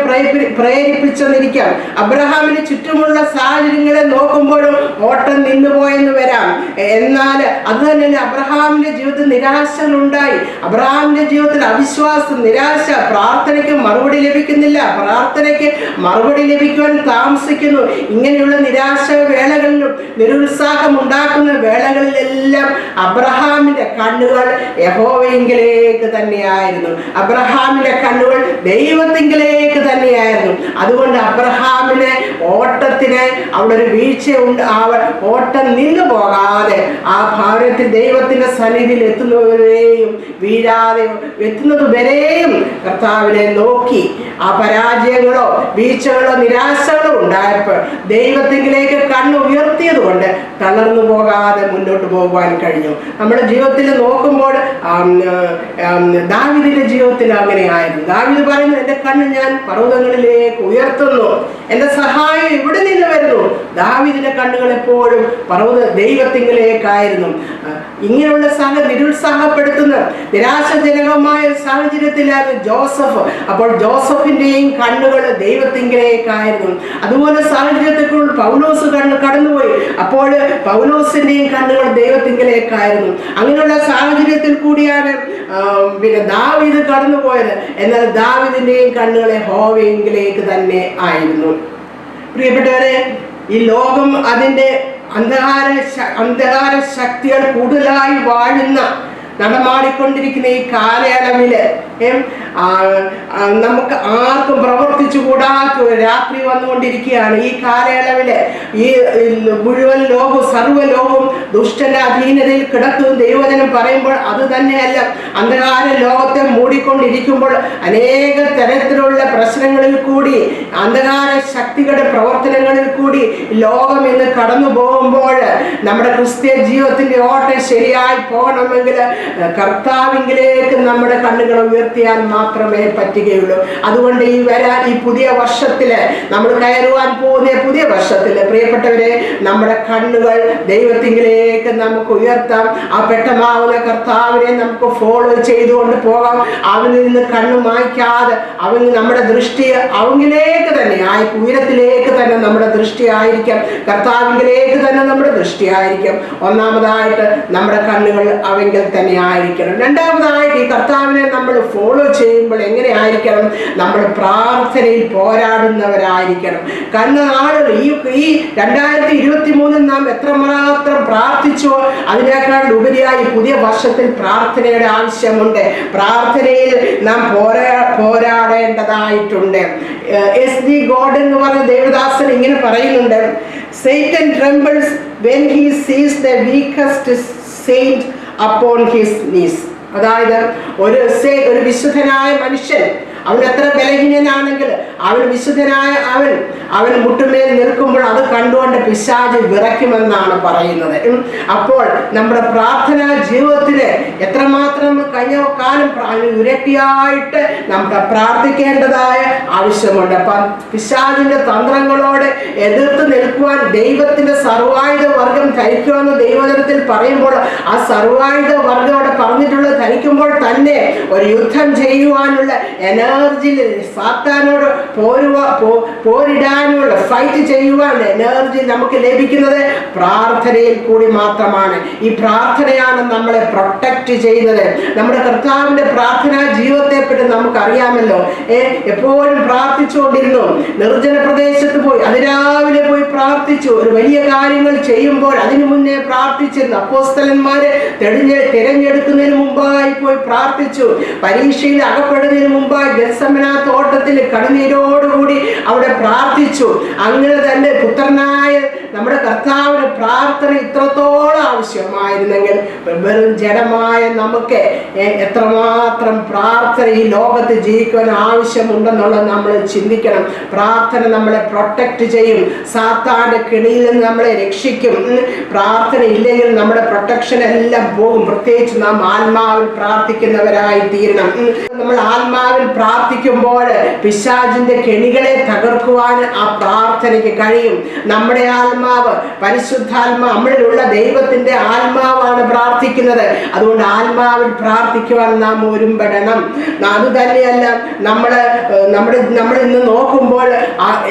A: പ്രേരിപ്പിച്ചെന്നിരിക്കാം. അബ്രഹാമിന് ചുറ്റുമുള്ള സാഹചര്യങ്ങളെ നോക്കുമ്പോഴും ഓട്ടം നിന്നുപോയെന്ന് വരാം. എന്നാൽ അത് തന്നെയല്ല, അബ്രഹാമിന്റെ ജീവിതത്തിൽ നിരാശകളുണ്ടായി. അബ്രഹാമിന്റെ ജീവിതത്തിൽ അവിശ്വാസം, നിരാശ, പ്രാർത്ഥനയ്ക്ക് മറുപടി ലഭിക്കുന്നില്ല, പ്രാർത്ഥനയ്ക്ക് മറുപടി ലഭിക്കുവാൻ താമസിക്കുന്നു. ഇങ്ങനെയുള്ള നിരാശ വേളകളിലും നിരുത്സാഹം ഉണ്ടാക്കുന്ന വേളകളിലെല്ലാം അബ്രഹാമിന്റെ കണ്ണുകൾ യഹോവയിലേക്ക് തന്നെയായിരുന്നു. അബ്രഹാമിന്റെ കണ്ണുകൾ ദൈവത്തിങ്കിലേക്ക് തന്നെയായിരുന്നു. അതുകൊണ്ട് അബ്രഹാമിന് ഓട്ടത്തിന് അവിടെ ഒരു വീഴ്ചയുണ്ട്. ഓട്ടം നിന്നു പോകാതെ ആ ഭാരത്തിൽ ദൈവത്തിന്റെ സന്നിധിയിൽ എത്തുന്നവരെയും വീഴാതെ എത്തുന്നത് വരെയും കർത്താവിനെ നോക്കി ആ പരാജയങ്ങളോ വീഴ്ചകളോ നിരാശകളോ ഉണ്ടായപ്പോൾ ദൈവത്തിങ്കിലേക്ക് കണ്ണ് ഉയർത്തിയത് കൊണ്ട് തളർന്നു പോകാതെ മുന്നോട്ട് പോകുവാൻ കഴിഞ്ഞു. നമ്മുടെ ജീവിതത്തിൽ നോക്കുമ്പോൾ ദാവീദിന്റെ ജീവിതത്തിൽ അങ്ങനെയായിരുന്നു. ദാവീദ് പറയുന്നു, എൻ്റെ കണ്ണ് ഞാൻ പർവ്വതങ്ങളിലേക്ക് ഉയർത്തുന്നു, എൻ്റെ സഹായം ഇവിടെ നിന്ന് വരുന്നു. ദാവീദിന്റെ കണ്ണുകൾ എപ്പോഴും ദൈവത്തിങ്കിലേക്കായിരുന്നു. ഇങ്ങനെയുള്ള നിരുത്സാഹപ്പെടുത്തുന്ന നിരാശജനകമായ സാഹചര്യത്തിലായിരുന്നു ജോസഫ്. അപ്പോൾ ജോസഫിന്റെയും കണ്ണുകൾ ദൈവത്തിങ്കിലേക്കായിരുന്നു. അതുപോലെ സാഹചര്യത്തിൽ പൗലോസ് കടന്നുപോയി. അപ്പോൾ പൗലോസിന്റെയും കണ്ണുകൾ ദൈവത്തിങ്കിലേക്കായിരുന്നു. അങ്ങനെയുള്ള സാഹചര്യത്തിൽ കൂടിയാണ് ദാവീദ് കടന്നുപോയത്. എന്നാൽ ദാവീദിന്റെയും കണ്ണുകൾ യഹോവയിലേക്ക് തന്നെ ആയിരുന്നു. പ്രിയപ്പെട്ടവരെ, ഈ ലോകം അതിൻ്റെ അന്ധകാര ശക്തികൾ കൂടുതലായി വാഴുന്ന നടമാടിക്കൊണ്ടിരിക്കുന്ന ഈ കാലയളവില് നമുക്ക് ആർക്കും പ്രവർത്തിച്ചു കൂടാത്ത ഒരു രാത്രി വന്നുകൊണ്ടിരിക്കുകയാണ്. ഈ കാലയളവില് ഈ മുഴുവൻ ലോകവും സർവ്വലോകവും ദുഷ്ടന്റെ അധീനതയിൽ കിടക്കും ദൈവവചനം പറയുമ്പോൾ അത് തന്നെയല്ല. അന്ധകാര ലോകത്തെ മൂടിക്കൊണ്ടിരിക്കുമ്പോൾ അനേക തരത്തിലുള്ള പ്രശ്നങ്ങളിൽ കൂടി, അന്ധകാര ശക്തികളുടെ പ്രവർത്തനങ്ങളിൽ കൂടി ലോകം ഇന്ന് കടന്നു പോകുമ്പോൾ നമ്മുടെ ക്രിസ്ത്യ ജീവിതത്തിന്റെ ഓട്ടം ശരിയായി പോകണമെങ്കിൽ കർത്താവിലേക്ക് നമ്മുടെ കണ്ണുകൾ ഉയർത്തിയാൽ മാത്രമേ പറ്റുകയുള്ളൂ. അതുകൊണ്ട് ഈ പുതിയ വർഷത്തില് നമ്മൾ കയറുവാൻ പോകുന്ന പുതിയ വർഷത്തില് പ്രിയപ്പെട്ടവരെ, നമ്മുടെ കണ്ണുകൾ ദൈവത്തിലേക്ക് നമുക്ക് ഉയർത്താം. ആ പെട്ടമാവുന്ന കർത്താവിനെ നമുക്ക് ഫോളോ ചെയ്തുകൊണ്ട് പോകാം. അവനിൽ നിന്ന് കണ്ണു മായ്ക്കാതെ നമ്മുടെ ദൃഷ്ടി അവങ്കിലേക്ക് തന്നെ ഉയരത്തിലേക്ക് തന്നെ നമ്മുടെ ദൃഷ്ടി ആയിരിക്കാം. കർത്താവിലേക്ക് തന്നെ നമ്മുടെ ദൃഷ്ടി ആയിരിക്കാം. ഒന്നാമതായിട്ട് നമ്മുടെ കണ്ണുകൾ അവങ്കിൽ തന്നെ ആയിരിക്കണം. രണ്ടാമതായിട്ട് ഈ കർത്താവിനെ നമ്മൾ ഫോളോ ചെയ്യുമ്പോൾ എങ്ങനെ ആയിരിക്കണം? നമ്മൾ പ്രാർത്ഥനയിൽ പോരാടുന്നവരായിരിക്കണം. കാരണം ആളുകൾ ഈ 2023 നാം എത്രമാത്രം പ്രാർത്ഥിച്ചോ അതിനേക്കാൾ ഉപരിയായി പുതിയ വർഷത്തിൽ പ്രാർത്ഥനയുടെ ആവശ്യമുണ്ട്. പ്രാർത്ഥനയിൽ നാം പോരാടേണ്ടതായിട്ടുണ്ട്. SD ഗോഡ് എന്ന് പറഞ്ഞ ദേവദാസൻ ഇങ്ങനെ പറയുന്നുണ്ട്, Satan trembles when he sees the weakest saint upon his knees. അതായത് ഒരു വിശുദ്ധനായ മനുഷ്യൻ, അവൻ എത്ര ബലഹീനനാണെങ്കിൽ അവൻ വിശുദ്ധനായ അവൻ മുട്ടുമേൽ നിൽക്കുമ്പോൾ അത് കണ്ടുകൊണ്ട് പിശാച് വിറയ്ക്കുമെന്നാണ് പറയുന്നത്. അപ്പോൾ നമ്മുടെ പ്രാർത്ഥനാ ജീവിതത്തിന് എത്രമാത്രം കഴിഞ്ഞ കാലം ഇരട്ടിയായിട്ട് നമ്മൾ പ്രാർത്ഥിക്കേണ്ടതായ ആവശ്യമുണ്ട്. അപ്പം പിശാചിന്റെ തന്ത്രങ്ങളോട് എതിർത്ത് നിൽക്കുവാൻ ദൈവത്തിന്റെ സർവായുധ വർഗം ധരിക്കുമെന്ന് ദൈവജനത്തിൽ പറയുമ്പോൾ ആ സർവായുധ വർഗം അവിടെ പറഞ്ഞിട്ടുള്ളത് ധരിക്കുമ്പോൾ തന്നെ ഒരു യുദ്ധം ചെയ്യുവാനുള്ള എനർജി, സാത്താനോട് പോരിടാനുള്ള ഫൈറ്റ് ചെയ്യുവാനുള്ള എനർജി നമുക്ക് ലഭിക്കുന്നത് പ്രാർത്ഥനയിൽ കൂടി മാത്രമാണ്. ഈ പ്രാർത്ഥനയാണ് നമ്മളെ പ്രൊട്ടക്റ്റ് ചെയ്യുന്നത്. നമ്മുടെ കർത്താവിന്റെ പ്രാർത്ഥനാ ജീവിതത്തെ പറ്റി നമുക്കറിയാമല്ലോ. എപ്പോഴും പ്രാർത്ഥിച്ചുകൊണ്ടിരുന്നു. നിർജ്ജന പ്രദേശത്ത് പോയി അതിരാവിലെ പോയി പ്രാർത്ഥിച്ചു. ഒരു വലിയ കാര്യങ്ങൾ ചെയ്യുമ്പോൾ അതിനു മുന്നേ പ്രാർത്ഥിച്ചിരുന്നു. അപ്പോസ്തലന്മാരെ തിരഞ്ഞെടുക്കുന്നതിന് മുമ്പായി പോയി പ്രാർത്ഥിച്ചു. പരീക്ഷയിൽ അകപ്പെടുന്നതിന് മുമ്പായി ഗെത്സമന തോട്ടത്തിൽ കണ്ണുനീരോടുകൂടി അവിടെ പ്രാർത്ഥിച്ചു. അങ്ങനെ തന്നെ പുത്രനായ നമ്മുടെ കർത്താവിന് പ്രാർത്ഥന ഇത്രത്തോളം ആവശ്യമായിരുന്നെങ്കിൽ വെറും ജഡമായ നമുക്ക് എത്രമാത്രം പ്രാർത്ഥന ഈ ലോകത്ത് ജീവിക്കുവാൻ ആവശ്യമുണ്ടെന്നുള്ളത് നമ്മൾ ചിന്തിക്കണം. പ്രാർത്ഥന നമ്മളെ പ്രൊട്ടക്റ്റ് ചെയ്യും. സാത്താന്റെ കെണിയിൽ നിന്ന് നമ്മളെ രക്ഷിക്കും. പ്രാർത്ഥന ഇല്ലെങ്കിൽ നമ്മുടെ പ്രൊട്ടക്ഷൻ എല്ലാം പോകും. പ്രത്യേകിച്ച് നാം ആത്മാവിൽ പ്രാർത്ഥിക്കുന്നവരായി തീരണം. നമ്മൾ ആത്മാവിൽ പ്രാർത്ഥിക്കുമ്പോൾ പിശാചിന്റെ കെണികളെ തകർക്കുവാൻ ആ പ്രാർത്ഥനയ്ക്ക് കഴിയും. നമ്മുടെ ആത്മാവ്, പരിശുദ്ധാത്മാവ്, നമ്മളിലുള്ള ദൈവത്തിന്റെ ആത്മാവാണ് പ്രാർത്ഥിക്കുന്നത്. അതുകൊണ്ട് ആത്മാവിൽ പ്രാർത്ഥിക്കുവാൻ നാം ഒരുമ്പെടണം. അത് തന്നെയല്ല നമ്മൾ ഇന്ന് നോക്കുമ്പോൾ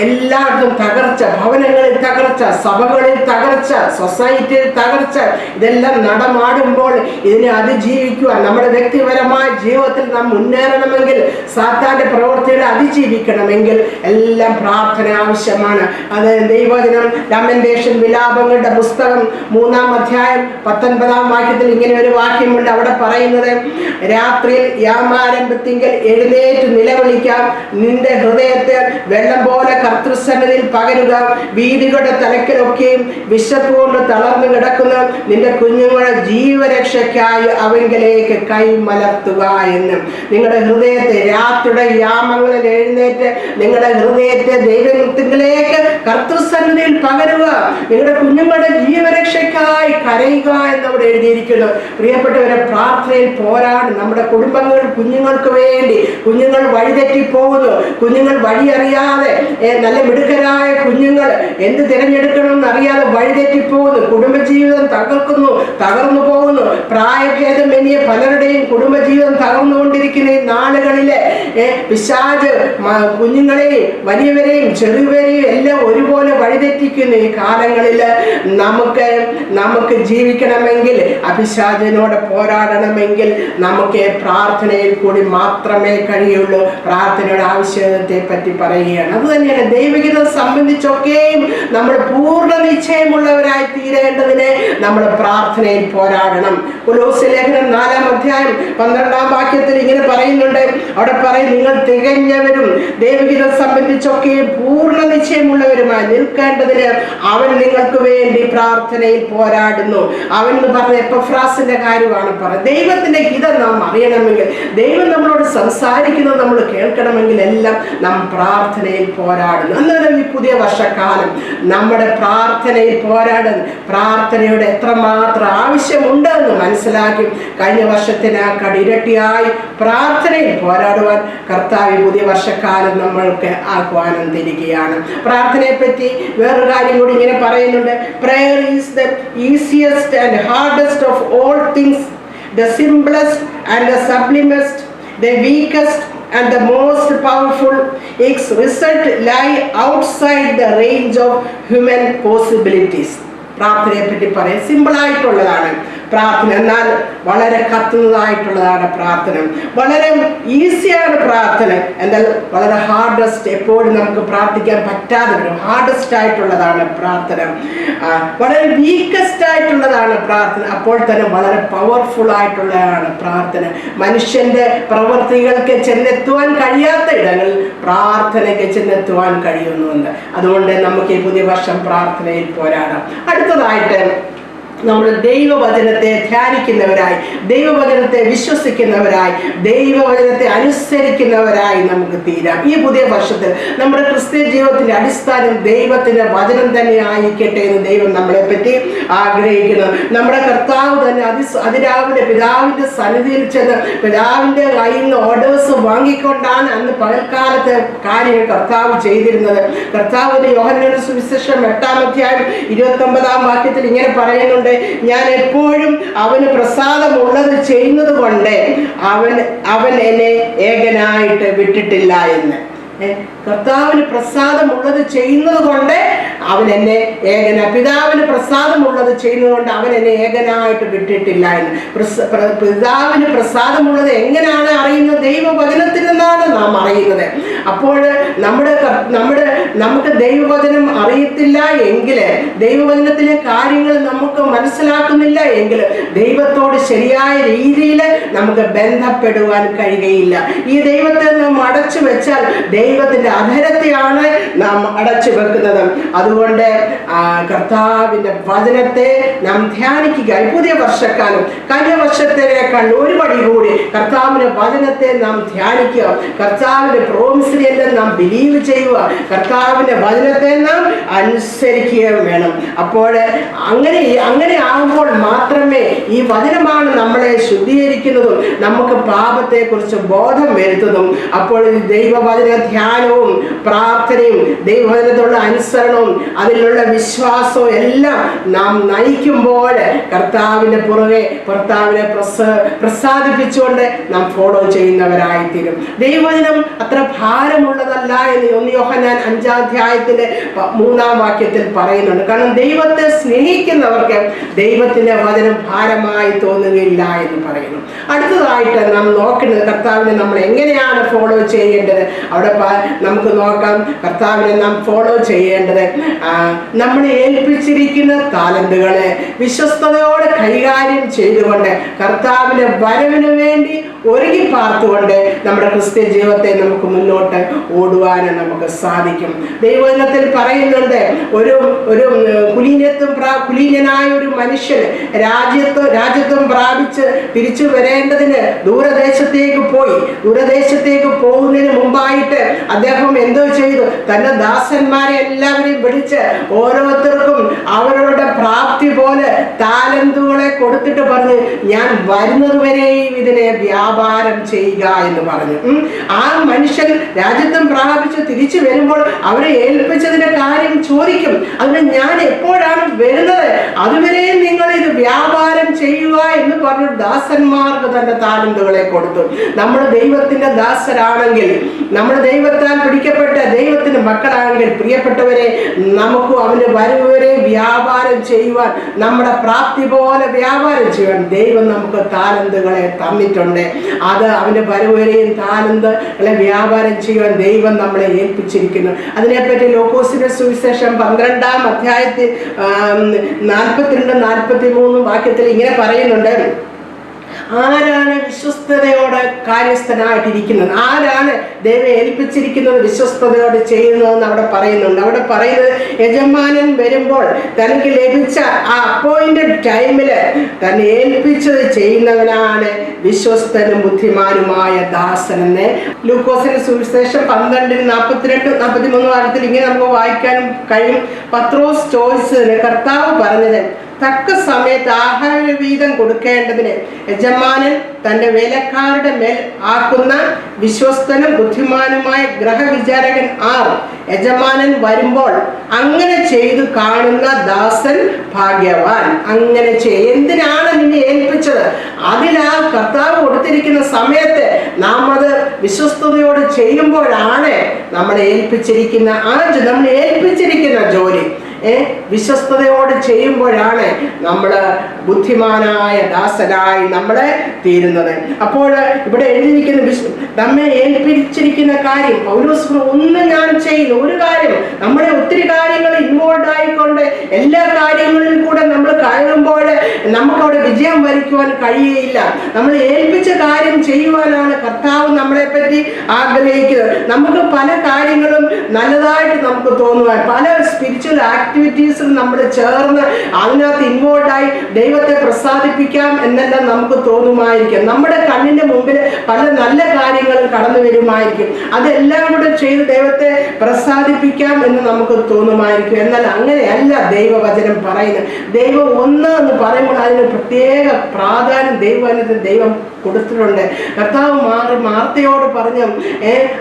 A: എല്ലായിടത്തും തകർച്ച, ഭവനങ്ങളിൽ തകർച്ച, സഭകളിൽ തകർച്ച, സൊസൈറ്റിയിൽ തകർച്ച, ഇതെല്ലാം നടമാടുമ്പോൾ ഇതിനെ അതിജീവിക്കുവാൻ നമ്മുടെ വ്യക്തിപരമായ ജീവിതത്തിൽ നാം മുന്നേറണമെങ്കിൽ, സാത്താന്റെ പ്രവൃത്തികളെ അതിജീവിക്കണമെങ്കിൽ എല്ലാം പ്രാർത്ഥന ആവശ്യമാണ്. അത് ദൈവവചനം ലാമെന്റേഷൻ, വിലാപങ്ങളുടെ പുസ്തകം 3-ാം അധ്യായം 19-ാം വാക്യത്തിൽ ഇങ്ങനെ ഒരു വാക്യമുണ്ട്. അവിടെ പറയുന്നത്, രാത്രിയിൽ യാമാരംഭത്തിങ്കൽ എഴുന്നേറ്റ് നിലവിളിക്കാം, നിന്റെ ഹൃദയത്തെ വെള്ളം പോലെ കർത്തൃസന്നിധിയിൽ പകരുക, വീതികളുടെ തലക്കിലൊക്കെയും വിശപ്പ് കൊണ്ട് തളർന്നു കിടക്കുന്ന നിന്റെ കുഞ്ഞുങ്ങളെ ജീവരക്ഷയ്ക്കായി അവങ്കിലേക്ക് കൈമലർത്തുക എന്നും. നിങ്ങളുടെ ഹൃദയത്തെ രാത്രിയുടെ യാമങ്ങളിൽ എഴുന്നേറ്റ് നിങ്ങളുടെ ഹൃദയത്തെ ദൈവത്തിലേക്ക് കർത്തൃസന്നിധിയിൽ പകരുക, നിങ്ങളുടെ കുഞ്ഞുങ്ങളുടെ ജീവരക്ഷയ്ക്കായി കരയുക എന്നവിടെ എഴുതിയിരിക്കുന്നു. പ്രിയപ്പെട്ടവരെ, പ്രാർത്ഥനയിൽ പോരാടും. നമ്മുടെ കുടുംബങ്ങൾ, കുഞ്ഞുങ്ങൾക്ക് വേണ്ടി. കുഞ്ഞുങ്ങൾ വഴിതെറ്റിപ്പോകുന്നു. കുഞ്ഞുങ്ങൾ വഴിയറിയാതെ, നല്ല മിടുക്കരായ കുഞ്ഞുങ്ങൾ എന്ത് തിരഞ്ഞെടുക്കണമെന്ന് അറിയാതെ വഴിതെറ്റിപ്പോകുന്നു. കുടുംബജീവിതം തകർന്നു പോകുന്നു. പ്രായഭേദമന്യേ പലരുടെയും കുടുംബജീവിതം തകർന്നുകൊണ്ടിരിക്കുന്ന ഈ നാളുകളിലെ പിശാച് കുഞ്ഞുങ്ങളെയും വലിയവരെയും ചെറുവരെയും എല്ലാം ഒരുപോലെ വഴിതെറ്റിക്കുന്ന ഈ കാലങ്ങളിൽ നമുക്ക് ജീവിക്കണമെങ്കിൽ, പിശാചിനോട് പോരാടണമെങ്കിൽ നമുക്ക് പ്രാർത്ഥനയിൽ കൂടി മാത്രമേ കഴിയുള്ളൂ. പ്രാർത്ഥനയുടെ ആവശ്യകതയെ പറ്റി പറയുകയാണ്. അത് തന്നെയാണ് ദൈവഗീതം സംബന്ധിച്ചൊക്കെയും നമ്മൾ പൂർണ്ണ നിശ്ചയമുള്ളവരായി തീരേണ്ടതിന് നമ്മൾ പ്രാർത്ഥനയിൽ പോരാടണം. കൊലോസ്യ ലേഖനം 4-ാം അധ്യായം 12-ാം വാക്യത്തിൽ ഇങ്ങനെ പറയുന്നുണ്ട്. അവിടെ പറയും, നിങ്ങൾ തികഞ്ഞവരും ദൈവഗീതം സംബന്ധിച്ചൊക്കെയും പൂർണ്ണ നിശ്ചയമുള്ളവരുമായി നിൽക്കേണ്ടതിന് അവൻ നിങ്ങൾക്ക് വേണ്ടി പ്രാർത്ഥനയിൽ പോരാടുന്നു. അവൻ എന്ന് പറഞ്ഞ എപ്പഫ്രാസിന്റെ കാര്യമാണ്. ഹിതത്തെക്കുറിച്ചാണ് പറയുന്നത്. ദൈവത്തിൻ്റെ ഹിതം നാം അറിയണമെങ്കിൽ, ദൈവം നമ്മളോട് സംസാരിക്കുന്നത് നമ്മൾ കേൾക്കണമെങ്കിൽ എല്ലാം നാം പ്രാർത്ഥനയിൽ പോരാടുന്നു. അന്നേരം ഈ പുതിയ വർഷക്കാലം നമ്മുടെ പ്രാർത്ഥനയിൽ പോരാടുന്നു. പ്രാർത്ഥനയുടെ എത്രമാത്രം ആവശ്യമുണ്ട് എന്ന് മനസ്സിലാക്കി കഴിഞ്ഞ വർഷത്തിനേക്കാൾ ഇരട്ടിയായി പ്രാർത്ഥനയിൽ പോരാടുവാൻ കർത്താവ് പുതിയ വർഷക്കാലം നമ്മൾക്ക് ആഹ്വാനം തരികയാണ്. പ്രാർത്ഥനയെ പറ്റി വേറൊരു കാര്യം കൂടി ഇങ്ങനെ പറയുന്നുണ്ട്. Prayer is the easiest and hardest of all things, the simplest and the sublimest, the weakest and the most powerful. Its result lie outside the range of human possibilities. പ്രാർത്ഥനയെ പറ്റി പറയാം. സിമ്പിളായിട്ടുള്ളതാണ് പ്രാർത്ഥന, എന്നാൽ വളരെ കത്തുന്നതായിട്ടുള്ളതാണ് പ്രാർത്ഥന. വളരെ ഈസിയാണ് പ്രാർത്ഥന, എന്നാൽ വളരെ ഹാർഡസ്റ്റ്, എപ്പോഴും നമുക്ക് പ്രാർത്ഥിക്കാൻ പറ്റാതെ വരും. ഹാർഡസ്റ്റ് ആയിട്ടുള്ളതാണ് പ്രാർത്ഥന. വളരെ വീക്കസ്റ്റ് ആയിട്ടുള്ളതാണ് പ്രാർത്ഥന, അപ്പോൾ തന്നെ വളരെ പവർഫുൾ ആയിട്ടുള്ളതാണ് പ്രാർത്ഥന. മനുഷ്യന്റെ പ്രവൃത്തികൾക്ക് ചെന്നെത്തുവാൻ കഴിയാത്ത ഇടങ്ങളിൽ പ്രാർത്ഥനയ്ക്ക് ചെന്നെത്തുവാൻ കഴിയുന്നുണ്ട്. അതുകൊണ്ട് നമുക്ക് ഈ പുതിയ വർഷം പ്രാർത്ഥനയിൽ പോരാടാം. അടുത്തതായിട്ട് നമ്മൾ ദൈവവചനത്തെ ധ്യാനിക്കുന്നവരായി, ദൈവവചനത്തെ വിശ്വസിക്കുന്നവരായി, ദൈവവചനത്തെ അനുസരിക്കുന്നവരായി നമുക്ക് തീരാം. ഈ പുതിയ വർഷത്തിൽ നമ്മുടെ ക്രിസ്ത്യ ജീവിതത്തിന്റെ അടിസ്ഥാനം ദൈവത്തിന്റെ വചനം തന്നെ ആയിരിക്കട്ടെ എന്ന് ദൈവം നമ്മളെ പറ്റി ആഗ്രഹിക്കുന്നു. നമ്മുടെ കർത്താവ് തന്നെ അതിരാവിലെ പിതാവിന്റെ സന്നിധിയിൽ ചെന്ന് പിതാവിന്റെ കയ്യിൽ നിന്ന് ഓർഡേഴ്സ് വാങ്ങിക്കൊണ്ടാണ് അന്ന് പകൽക്കാലത്തെ കാര്യങ്ങൾ കർത്താവ് ചെയ്തിരുന്നത്. കർത്താവിന്റെ യോഹന്നാന്റെ സുവിശേഷം 8-ാം അധ്യായം 29-ാം വാക്യത്തിൽ ഇങ്ങനെ പറയുന്നുണ്ട്, ഞാൻ എപ്പോഴും അവന് പ്രസാദമുള്ളത് ചെയ്യുന്നത് കൊണ്ട് അവൻ എന്നെ ഏകനായിട്ട് വിട്ടിട്ടില്ല എന്ന്. കർത്താവിന് പ്രസാദമുള്ളത് ചെയ്യുന്നത് കൊണ്ട് അവൻ എന്നെ പിതാവിന് പ്രസാദമുള്ളത് ചെയ്യുന്നത് കൊണ്ട് അവൻ എന്നെ ഏകനായിട്ട് വിട്ടിട്ടില്ല എന്ന്. പിതാവിന് പ്രസാദമുള്ളത് എങ്ങനെയാണ് അറിയുന്നത്? ദൈവവചനത്തിൽ നിന്നാണ് നാം അറിയുന്നത്. അപ്പോൾ നമുക്ക് ദൈവവചനം അറിയത്തില്ല എങ്കിൽ, ദൈവവചനത്തിലെ കാര്യങ്ങൾ നമുക്ക് മനസ്സിലാക്കുന്നില്ല എങ്കിൽ ദൈവത്തോട് ശരിയായ രീതിയിൽ നമുക്ക് ബന്ധപ്പെടുവാൻ കഴിയുകയില്ല. ഈ ദൈവത്തെ നാം അടച്ചു വെച്ചാൽ ദൈവത്തിന്റെ അധരത്തെയാണ് നാം അടച്ചു വെക്കുന്നത്. അതുകൊണ്ട് കർത്താവിന്റെ വചനത്തെ നാം ധ്യാനിക്കുക. പുതിയ വർഷക്കാലം കഴിഞ്ഞ വർഷത്തിനേക്കാൾ ഒരു പടി കൂടി കർത്താവിന്റെ വചനത്തെ നാം ധ്യാനിക്കുക. കർത്താവിന്റെ പ്രോമിസിനെല്ലാം നാം ബിലീവ് ചെയ്യുക. കർത്താവിന്റെ വചനത്തെ നാം അനുസരിക്കുകയും വേണം. അപ്പോൾ അങ്ങനെ ആകുമ്പോൾ മാത്രമേ ഈ വചനമാണ് നമ്മളെ ശുദ്ധീകരിക്കുന്നതും നമുക്ക് പാപത്തെ കുറിച്ച് ബോധം വരുത്തുന്നതും. അപ്പോൾ ദൈവവചന ധ്യാനവും പ്രാർത്ഥനയും ദൈവവചനത്തോടുള്ള അനുസരണവും അതിലുള്ള വിശ്വാസവും എല്ലാം നാം നയിക്കുമ്പോൾ കർത്താവിന്റെ പുറകെ കർത്താവിനെ പ്രസാദിപ്പിച്ചുകൊണ്ട് നാം ഫോളോ ചെയ്യുന്നവരായിത്തീരും. ദൈവവചനം അത്ര ഭാരമുള്ളതല്ല എന്ന് 1 യോഹന്നാൻ 5-ാം അധ്യായത്തിന്റെ 3-ാം വാക്യത്തിൽ പറയുന്നുണ്ട്. കാരണം ദൈവത്തെ സ്നേഹിക്കുന്നവർക്ക് ദൈവത്തിന്റെ വചനം ഭാരമായി തോന്നുകയില്ല എന്ന് പറയുന്നു. അടുത്തതായിട്ട് നാം നോക്കുന്നത് കർത്താവിനെ നമ്മൾ എങ്ങനെയാണ് ഫോളോ ചെയ്യേണ്ടത്. അവിടെ നമുക്ക് നോക്കാം. കർത്താവിനെ നാം ഫോളോ ചെയ്യേണ്ടത് നമ്മളെ ഏൽപ്പിച്ചിരിക്കുന്ന താലന്തുകളെ വിശ്വസ്തയോടെ കൈകാര്യം ചെയ്തുകൊണ്ട് കർത്താവിന്റെ വരവിന് വേണ്ടി ഒരുങ്ങി പാർത്തുകൊണ്ട് നമ്മുടെ ക്രിസ്ത്യ ജീവിതത്തെ നമുക്ക് മുന്നോട്ട് ഓടുവാൻ നമുക്ക് സാധിക്കും. ദൈവവചനത്തിൽ പറയുന്നുണ്ട്, ഒരു കുലീനനായ ഒരു മനുഷ്യന് രാജ്യത്വം പ്രാപിച്ച് തിരിച്ചു വരേണ്ടതിന് ദൂരദേശത്തേക്ക് പോകുന്നതിന് മുമ്പായിട്ട് അദ്ദേഹം എന്തോ ചെയ്തു? തന്റെ ദാസന്മാരെ എല്ലാവരെയും വിളിച്ച് ഓരോരുത്തർക്കും അവരുടെ പ്രാപ്തി പോലെ താലന്തുകളെ കൊടുത്തിട്ട് പറഞ്ഞു, ഞാൻ വരുന്നത് വരെയും ഇതിനെ വ്യാപാരം ചെയ്യുക എന്ന് പറഞ്ഞു. ആ മനുഷ്യൻ രാജ്യത്വം പ്രാപിച്ച് തിരിച്ചു വരുമ്പോൾ അവരെ ഏൽപ്പിച്ചതിന്റെ കാര്യം ചോദിക്കും. അതിന് ഞാൻ എപ്പോഴാണ് വരുന്നത്, അതുവരെയും നിങ്ങൾ ഇത് വ്യാപാരം ചെയ്യുക എന്ന് പറഞ്ഞു ദാസന്മാർക്ക് തന്റെ താലന്തുകളെ കൊടുത്തു. നമ്മൾ ദൈവത്തിന്റെ ദാസരാണെങ്കിൽ, നമ്മൾ ദൈവത്താൽ പിടിക്കപ്പെട്ട ദൈവത്തിന്റെ മക്കളാണെങ്കിൽ, പ്രിയപ്പെട്ടവരെ, നമുക്ക് അവന്റെ വരവുവരെ വ്യാപാരം ചെയ്യുവാൻ, നമ്മുടെ പ്രാപ്തി പോലെ വ്യാപാരം ചെയ്യുവാൻ ദൈവം നമുക്ക് താലന്തുകളെ തന്നിട്ടുണ്ട്. അത് അവന്റെ വരവുവരെയും താലന്തുകളെ വ്യാപാരം ചെയ്യുവാൻ ദൈവം നമ്മളെ ഏൽപ്പിച്ചിരിക്കുന്നു. അതിനെപ്പറ്റി ലൂക്കോസിന്റെ സുവിശേഷം 12-ാം അധ്യായത്തിൽ 42-43 വാക്യത്തിൽ ഇങ്ങനെ പറയുന്നുണ്ട്, ആരാണ് വിശ്വസ്തയോടെ കാര്യസ്ഥനായിട്ടിരിക്കുന്നത്? ആരാണ് ദൈവം ഏൽപ്പിച്ചിരിക്കുന്നത് വിശ്വസ്തയോടെ ചെയ്യുന്നതെന്ന് അവിടെ പറയുന്നുണ്ട്. അവിടെ പറയുന്നത് യജമാനൻ വരുമ്പോൾ തനിക്ക് ലഭിച്ച ആ അപ്പോയിന്റഡ് ടൈമില് തന്നെ ഏൽപ്പിച്ചത് ചെയ്യുന്നവനാണ് വിശ്വസ്തനും ബുദ്ധിമാനുമായ ദാസനെന്ന് ലൂക്കോസിന്റെ സുവിശേഷം 12:42-43 വാക്യത്തിൽ ഇങ്ങനെ നമുക്ക് വായിക്കാൻ കഴിയും. പത്രോസ് ചോദിച്ചതിന് കർത്താവ് പറഞ്ഞത്, തക്ക സമയത്ത് ആഹാരവീതം കൊടുക്കേണ്ടതിന് യജമാനൻ തന്റെ വേലക്കാരുടെ മേൽ ആക്കുന്ന വിശ്വസ്തനും ബുദ്ധിമാനുമായ ഗ്രഹവിചാരകൻ ആർ? യജമാനൻ വരുമ്പോൾ അങ്ങനെ ചെയ്തു കാണുന്ന ദാസൻ ഭാഗ്യവാൻ. അങ്ങനെ എന്തിനാണ് നിന്നെ ഏൽപ്പിച്ചത്? അതിനാ കർത്താവ് കൊടുത്തിരിക്കുന്ന സമയത്ത് നാം അത് വിശ്വസ്തയോട് ചെയ്യുമ്പോഴാണ് നമ്മളെ ഏൽപ്പിച്ചിരിക്കുന്ന ജോലി വിശ്വസ്തയോടെ ചെയ്യുമ്പോഴാണ് നമ്മൾ ബുദ്ധിമാനായ ദാസനായി നമ്മളെ തീരുന്നത്. അപ്പോൾ ഇവിടെ എഴുതിയിരിക്കുന്ന നമ്മെ ഏൽപ്പിച്ചിരിക്കുന്ന കാര്യം പൗലോസ് ഒന്ന് ഞാൻ ചെയ്യുന്നു ഒരു കാര്യം. നമ്മളെ ഒത്തിരി കാര്യങ്ങൾ ഇൻവോൾവ് ആയിക്കൊണ്ട് എല്ലാ കാര്യങ്ങളിലും കൂടെ നമ്മൾ കയറുമ്പോൾ നമുക്കവിടെ വിജയം വരിക്കുവാൻ കഴിയുകയില്ല. നമ്മൾ ഏൽപ്പിച്ച കാര്യം ചെയ്യുവാനാണ് കർത്താവ് നമ്മളെ പറ്റി ആഗ്രഹിക്കുന്നത്. നമുക്ക് പല കാര്യങ്ങളും നല്ലതായിട്ട് നമുക്ക് തോന്നുവാൻ, പല സ്പിരിച്വൽ ആക്ടിവിറ്റീസിൽ നമ്മൾ ചേർന്ന് അതിനകത്ത് ഇൻവോൾവായി ദൈവത്തെ പ്രസാദിപ്പിക്കാം എന്നെല്ലാം നമുക്ക് തോന്നുമായിരിക്കും. നമ്മുടെ കണ്ണിന്റെ മുമ്പിൽ പല നല്ല കാര്യങ്ങളും കടന്നു വരുമായിരിക്കും. അതെല്ലാം കൂടെ ചെയ്ത് ദൈവത്തെ പ്രസാദിപ്പിക്കാം എന്ന് നമുക്ക് തോന്നുമായിരിക്കും. എന്നാൽ അങ്ങനെയല്ല ദൈവവചനം പറയുന്നത്. ദൈവം ഒന്ന് എന്ന് പറയുമ്പോൾ അതിന് പ്രത്യേക പ്രാധാന്യം ദൈവം കൊടുത്തിട്ടുണ്ട്. കർത്താവ് മാർത്തയോട് പറഞ്ഞു,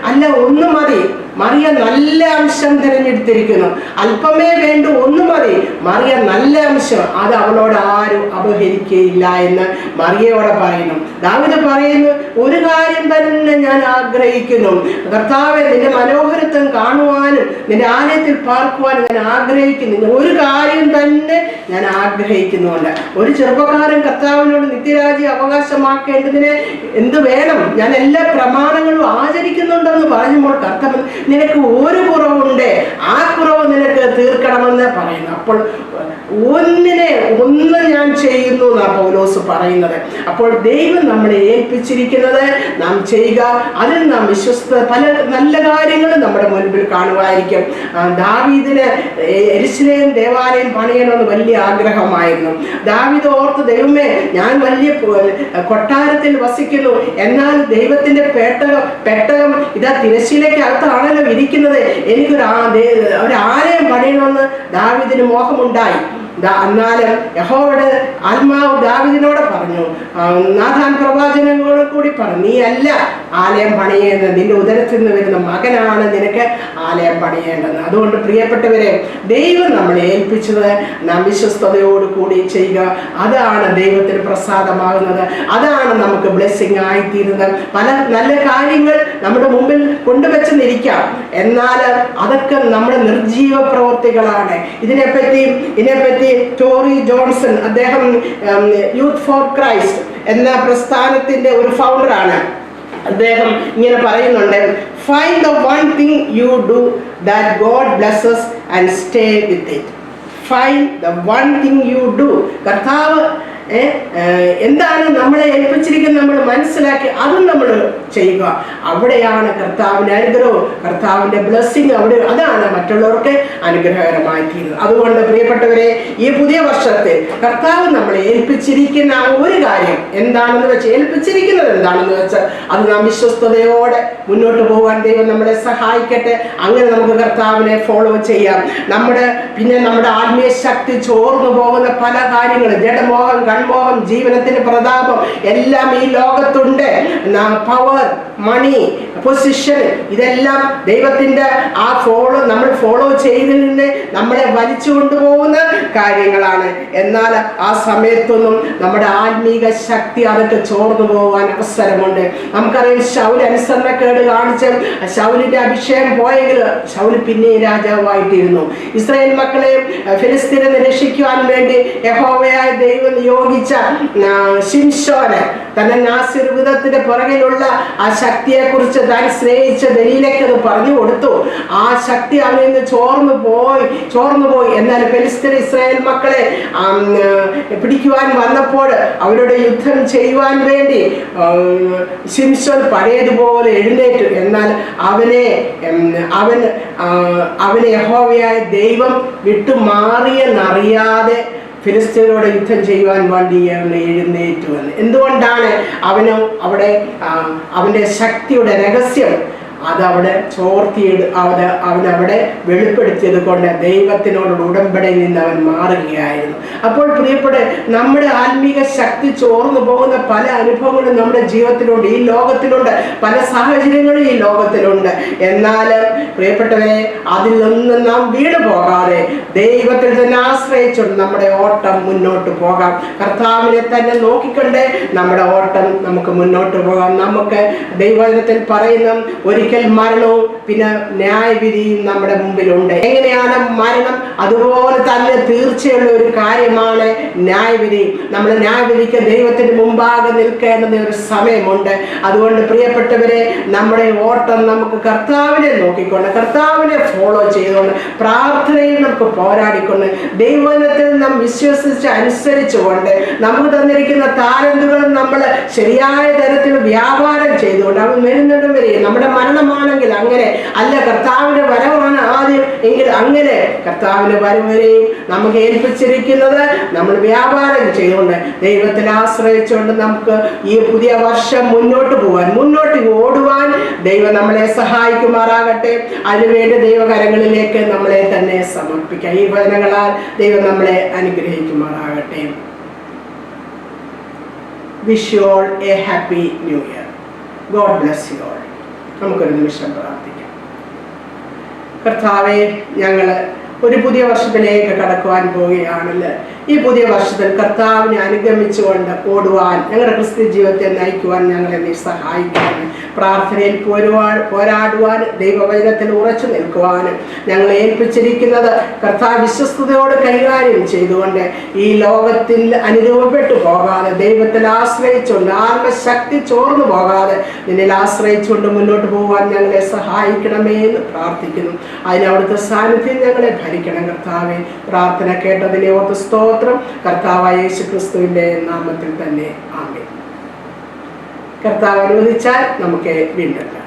A: അല്ല ഒന്ന് മതി, മറിയ നല്ല അംശം തിരഞ്ഞെടുത്തിരിക്കുന്നു, അല്പമേ വേണ്ടു, ഒന്ന് മതി, മറിയ നല്ല അംശം, അത് അവളോട് ആരും അപഹരിക്കുകയില്ല എന്ന് മറിയയോടെ പറയുന്നു. ദാവീദ് പറയുന്നു, ഒരു കാര്യം തന്നെ ഞാൻ ആഗ്രഹിക്കുന്നു, കർത്താവെ നിന്റെ മനോഹരത്വം കാണുവാനും നിന്റെ ആലയത്തിൽ പാർക്കുവാനും ഞാൻ ആഗ്രഹിക്കുന്നു. ഒരു കാര്യം തന്നെ ഞാൻ ആഗ്രഹിക്കുന്നുണ്ട്. ഒരു ചെറുപ്പക്കാരൻ കർത്താവിനോട് നിത്യരാജ്യം അവകാശമാക്കേണ്ടതിന് എന്ത് വേണം? ഞാൻ എല്ലാ പ്രമാണങ്ങളും ആചരിക്കുന്നുണ്ടെന്ന് പറയുമ്പോൾ കർത്താവ് നിനക്ക് ഒരു കുറവുണ്ട്, ആ കുറവ് നിനക്ക് തീർക്കണമെന്ന് പറയുന്നു. അപ്പോൾ ഒന്ന് ഞാൻ ചെയ്യുന്നു എന്നാണ് പൗലോസ് പറയുന്നത്. അപ്പോൾ ദൈവം നമ്മളെ ഏൽപ്പിച്ചിരിക്കുന്നത് നാം ചെയ്യുക, അതിൽ നാം വിശ്വസ്ത പല നല്ല കാര്യങ്ങളും നമ്മുടെ മുൻപിൽ കാണുമായിരിക്കും. ദാവീദിന് യെരൂശലേം ദേവാലയം പണിയണമെന്ന് വലിയ ആഗ്രഹമായിരുന്നു. ദാവീദ് ഓർത്ത്, ദൈവമേ ഞാൻ വലിയ കൊട്ടാരത്തിൽ വസിക്കുന്നു, എന്നാൽ ദൈവത്തിന്റെ പെട്ടകം ഇതാ തിരശ്ശീലയ്ക്ക് അകത്താണല്ലോ ഇരിക്കുന്നത്, എനിക്കൊരു ആലയം പണിയണമെന്ന് ദാവീദിന് മോഹമുണ്ടായി. എന്നാലും യഹോവയുടെ ആത്മാവ് ദാവീദിനോട് പറഞ്ഞു, നാഥാൻ പ്രവാചകനോട് കൂടി പറഞ്ഞു, നീ അല്ല ആലയം പണിയേണ്ടത്, നിന്റെ ഉദരത്തിൽ നിന്ന് വരുന്ന മകനാണ് നിനക്ക് ആലയം പണിയേണ്ടത്. അതുകൊണ്ട് പ്രിയപ്പെട്ടവരെ, ദൈവം നമ്മളെ ഏൽപ്പിച്ചത് നാം വിശ്വസ്തയോട് കൂടി ചെയ്യുക. അതാണ് ദൈവത്തിന് പ്രസാദമാകുന്നത്, അതാണ് നമുക്ക് ബ്ലെസ്സിങ് ആയിത്തീരുന്നത്. പല നല്ല കാര്യങ്ങൾ നമ്മുടെ മുമ്പിൽ കൊണ്ടുവച്ചെന്നിരിക്കാം, എന്നാൽ അതൊക്കെ നമ്മുടെ നിർജീവ പ്രവൃത്തികളാണ്. ഇതിനെപ്പറ്റി ടോറി ജോൺസൺ, അദ്ദേഹം യൂത്ത് ഫോർ ക്രൈസ്റ്റ് എന്ന പ്രസ്ഥാനത്തിന്റെ ഒരു ഫൗണ്ടറാണ്. അദ്ദേഹം ഇങ്ങനെ പറയുന്നുണ്ട്, find the one thing you do that God blesses and stay with it. Find the one thing you do. കർത്താവ് എന്താണ് നമ്മളെ ഏൽപ്പിച്ചിരിക്കുന്നത് നമ്മൾ മനസ്സിലാക്കി അതും നമ്മൾ ചെയ്യുക. അവിടെയാണ് കർത്താവിൻ്റെ അനുഗ്രഹവും കർത്താവിൻ്റെ ബ്ലെസ്സിങ്, അവിടെ അതാണ് മറ്റുള്ളവർക്ക് അനുഗ്രഹകരമായി തീരുന്നത്. അതുകൊണ്ട് പ്രിയപ്പെട്ടവരെ, ഈ പുതിയ വർഷത്തിൽ കർത്താവ് നമ്മളെ ഏൽപ്പിച്ചിരിക്കുന്ന ഒരു കാര്യം എന്താണെന്ന് വെച്ചാൽ അത് നാം വിശ്വസ്തയോടെ മുന്നോട്ട് പോകാൻ ദൈവം നമ്മളെ സഹായിക്കട്ടെ. അങ്ങനെ നമുക്ക് കർത്താവിനെ ഫോളോ ചെയ്യാം. നമ്മുടെ ആത്മീയ ശക്തി ചോർന്നു പോകുന്ന പല കാര്യങ്ങളും, ജഡമോഹം, കൺമോഹം, ജീവനത്തിന്റെ പ്രതാപം എല്ലാം ഈ ലോകത്തുണ്ട്. പവർ, മണി, പൊസിഷൻ, ഇതെല്ലാം ദൈവത്തിന്റെ നമ്മൾ ഫോളോ ചെയ്തതിന് നമ്മളെ വലിച്ചു കൊണ്ടുപോകുന്ന കാര്യങ്ങളാണ്. എന്നാൽ ആ സമയത്തൊന്നും നമ്മുടെ ആത്മീക ശക്തി അതൊക്കെ ചോർന്നു പോകാൻ അവസരമുണ്ട്. നമുക്കറിയാം, ശൗൽ അനുസരണക്കേട് കാണിച്ച് ശൗലിന്റെ അഭിഷേകം പോയെങ്കിൽ ശൗൽ പിന്നെ രാജാവായിട്ടിരുന്നു. ഇസ്രായേൽ മക്കളെ ഫിലിസ്തീനെ രക്ഷിക്കുവാൻ വേണ്ടി യഹോവയായ ദൈവം ഉപയോഗിച്ച ശിംശോന് തന്നെ നാസിർ വിധത്തിന്റെ പുറകിലുള്ള ആ ശക്തിയെക്കുറിച്ച് താൻ സ്നേഹിച്ച ദലീലയ്ക്ക് അത് പറഞ്ഞു കൊടുത്തു. ആ ശക്തി അവനിൽ നിന്ന് ചോർന്നു പോയി. എന്നാൽ ഫെലിസ്ത്യർ ഇസ്രായേൽ മക്കളെ പിടിക്കുവാൻ വന്നപ്പോൾ അവരുടെ യുദ്ധം ചെയ്യുവാൻ വേണ്ടി ശിംശോൻ പഴയതുപോലെ എഴുന്നേറ്റു. എന്നാൽ അവനെ യഹോവയായ ദൈവം വിട്ടുമാറിയെന്നറിയാതെ ഫിലിസ്തീനോട് യുദ്ധം ചെയ്യുവാൻ വേണ്ടി അവനെ എഴുന്നേറ്റു എന്ന്. എന്തുകൊണ്ടാണ്? അവന്റെ ശക്തിയുടെ രഹസ്യം അതവിടെ അവനവിടെ വെളിപ്പെടുത്തിയത് കൊണ്ട് ദൈവത്തിനോടുള്ള ഉടമ്പടിയിൽ നിന്ന് അവൻ മാറുകയായിരുന്നു. അപ്പോൾ പ്രിയപ്പെട്ട, നമ്മുടെ ആത്മീക ശക്തി ചോർന്നു പോകുന്ന പല അനുഭവങ്ങളും നമ്മുടെ ജീവിതത്തിലുണ്ട്, ഈ ലോകത്തിലുണ്ട്, പല സാഹചര്യങ്ങളും ഈ ലോകത്തിലുണ്ട്. എന്നാൽ പ്രിയപ്പെട്ടവരെ, അതിൽ നിന്നും നാം വീണു പോകാതെ ദൈവത്തിൽ തന്നെ ആശ്രയിച്ചുകൊണ്ട് നമ്മുടെ ഓട്ടം മുന്നോട്ട് പോകാം. കർത്താവിനെ തന്നെ നോക്കിക്കൊണ്ട് നമ്മുടെ ഓട്ടം നമുക്ക് മുന്നോട്ട് പോകാം. നമുക്ക് ദൈവവചനത്തിൽ പറയുന്ന ഒരിക്കൽ മരണവും പിന്നെ ന്യായവിധിയും നമ്മുടെ മുമ്പിലുണ്ട്. എങ്ങനെയാണ് മരണം? അതുപോലെ തന്നെ തീർച്ചയുള്ള ഒരു കാര്യമാണ് ന്യായവിധി. നമ്മൾ ന്യായവിധിക്ക് ദൈവത്തിന് മുമ്പാകെ നിൽക്കേണ്ടുന്ന ഒരു സമയമുണ്ട്. അതുകൊണ്ട് പ്രിയപ്പെട്ടവരെ, നമ്മുടെ ഓട്ടം നമുക്ക് കർത്താവിനെ നോക്കിക്കൊണ്ട്, കർത്താവിനെ ഫോളോ ചെയ്തുകൊണ്ട്, പ്രാർത്ഥനയിൽ നമുക്ക് പോരാടിക്കൊണ്ട്, ദൈവവചനത്തിൽ നാം വിശ്വസിച്ച് അനുസരിച്ചുകൊണ്ട്, നമുക്ക് തന്നിരിക്കുന്ന താലന്തുകളും നമ്മൾ ശരിയായ തരത്തിൽ വ്യാപാരം ചെയ്തുകൊണ്ട് അവൻ വരുന്നുണ്ട് വരെ നമ്മുടെ മരണമാണെങ്കിൽ അങ്ങനെ അല്ല, കർത്താവിന്റെ വരവാണ് ആദ്യം എങ്കിൽ അങ്ങനെ കർത്താവിന്റെ വരം വരെയും നമുക്ക് ഏൽപ്പിച്ചിരിക്കുന്നത് നമ്മൾ വ്യാപാരം ചെയ്തുകൊണ്ട് ദൈവത്തിൽ ആശ്രയിച്ചുകൊണ്ട് നമുക്ക് ഈ പുതിയ വർഷം മുന്നോട്ട് ഓടുവാൻ ദൈവം നമ്മളെ സഹായിക്കുമാറാകട്ടെ. അതിനുവേണ്ടി ദൈവകരങ്ങളിലേക്ക് നമ്മളെ തന്നെ സമർപ്പിക്കാം. ഈ വചനങ്ങളാൽ ദൈവം നമ്മളെ അനുഗ്രഹിക്കുമാറാകട്ടെ. Wish you all A happy new year. God bless you all. നമുക്കൊരു നിമിഷം പ്രാർത്ഥിക്കാം. കർത്താവേ, ഞങ്ങൾ ഒരു പുതിയ വർഷത്തിലേക്ക് കടക്കുവാൻ പോവുകയാണല്ലോ. ഈ പുതിയ വർഷത്തിൽ കർത്താവിനെ അനുഗമിച്ചുകൊണ്ട് ഓടുവാൻ, ഞങ്ങളുടെ ക്രിസ്ത്യ ജീവിതത്തെ നയിക്കുവാൻ ഞങ്ങളെ നീ സഹായിക്കണം. പ്രാർത്ഥനയിൽ പോരാടുവാൻ, ദൈവവചനത്തിൽ ഉറച്ചു നിൽക്കുവാനും ഞങ്ങളെ ഏൽപ്പിച്ചിരിക്കുന്നത് കർത്താവ് വിശ്വസ്തയോട് കൈകാര്യം ചെയ്തുകൊണ്ട് ഈ ലോകത്തിൽ അനുരൂപപ്പെട്ടു പോകാതെ ദൈവത്തിൽ ആശ്രയിച്ചുകൊണ്ട്, ആത്മശക്തി ചോർന്നു പോകാതെ നിന്നിൽ ആശ്രയിച്ചുകൊണ്ട് മുന്നോട്ട് പോകുവാൻ ഞങ്ങളെ സഹായിക്കണമേ എന്ന് പ്രാർത്ഥിക്കുന്നു. അതിന് അവിടുത്തെ സാന്നിധ്യം ഞങ്ങളെ ഭരിക്കണം. കർത്താവെ, പ്രാർത്ഥന കേട്ടതിനെ ഓർത്ത് സ്തോത്രം. കർത്താവായ യേശുക്രിസ്തുവിന്റെ നാമത്തിൽ തന്നെ ആമേൻ. കർത്താവ് അനുവദിച്ചാൽ നമുക്ക് വീണ്ടും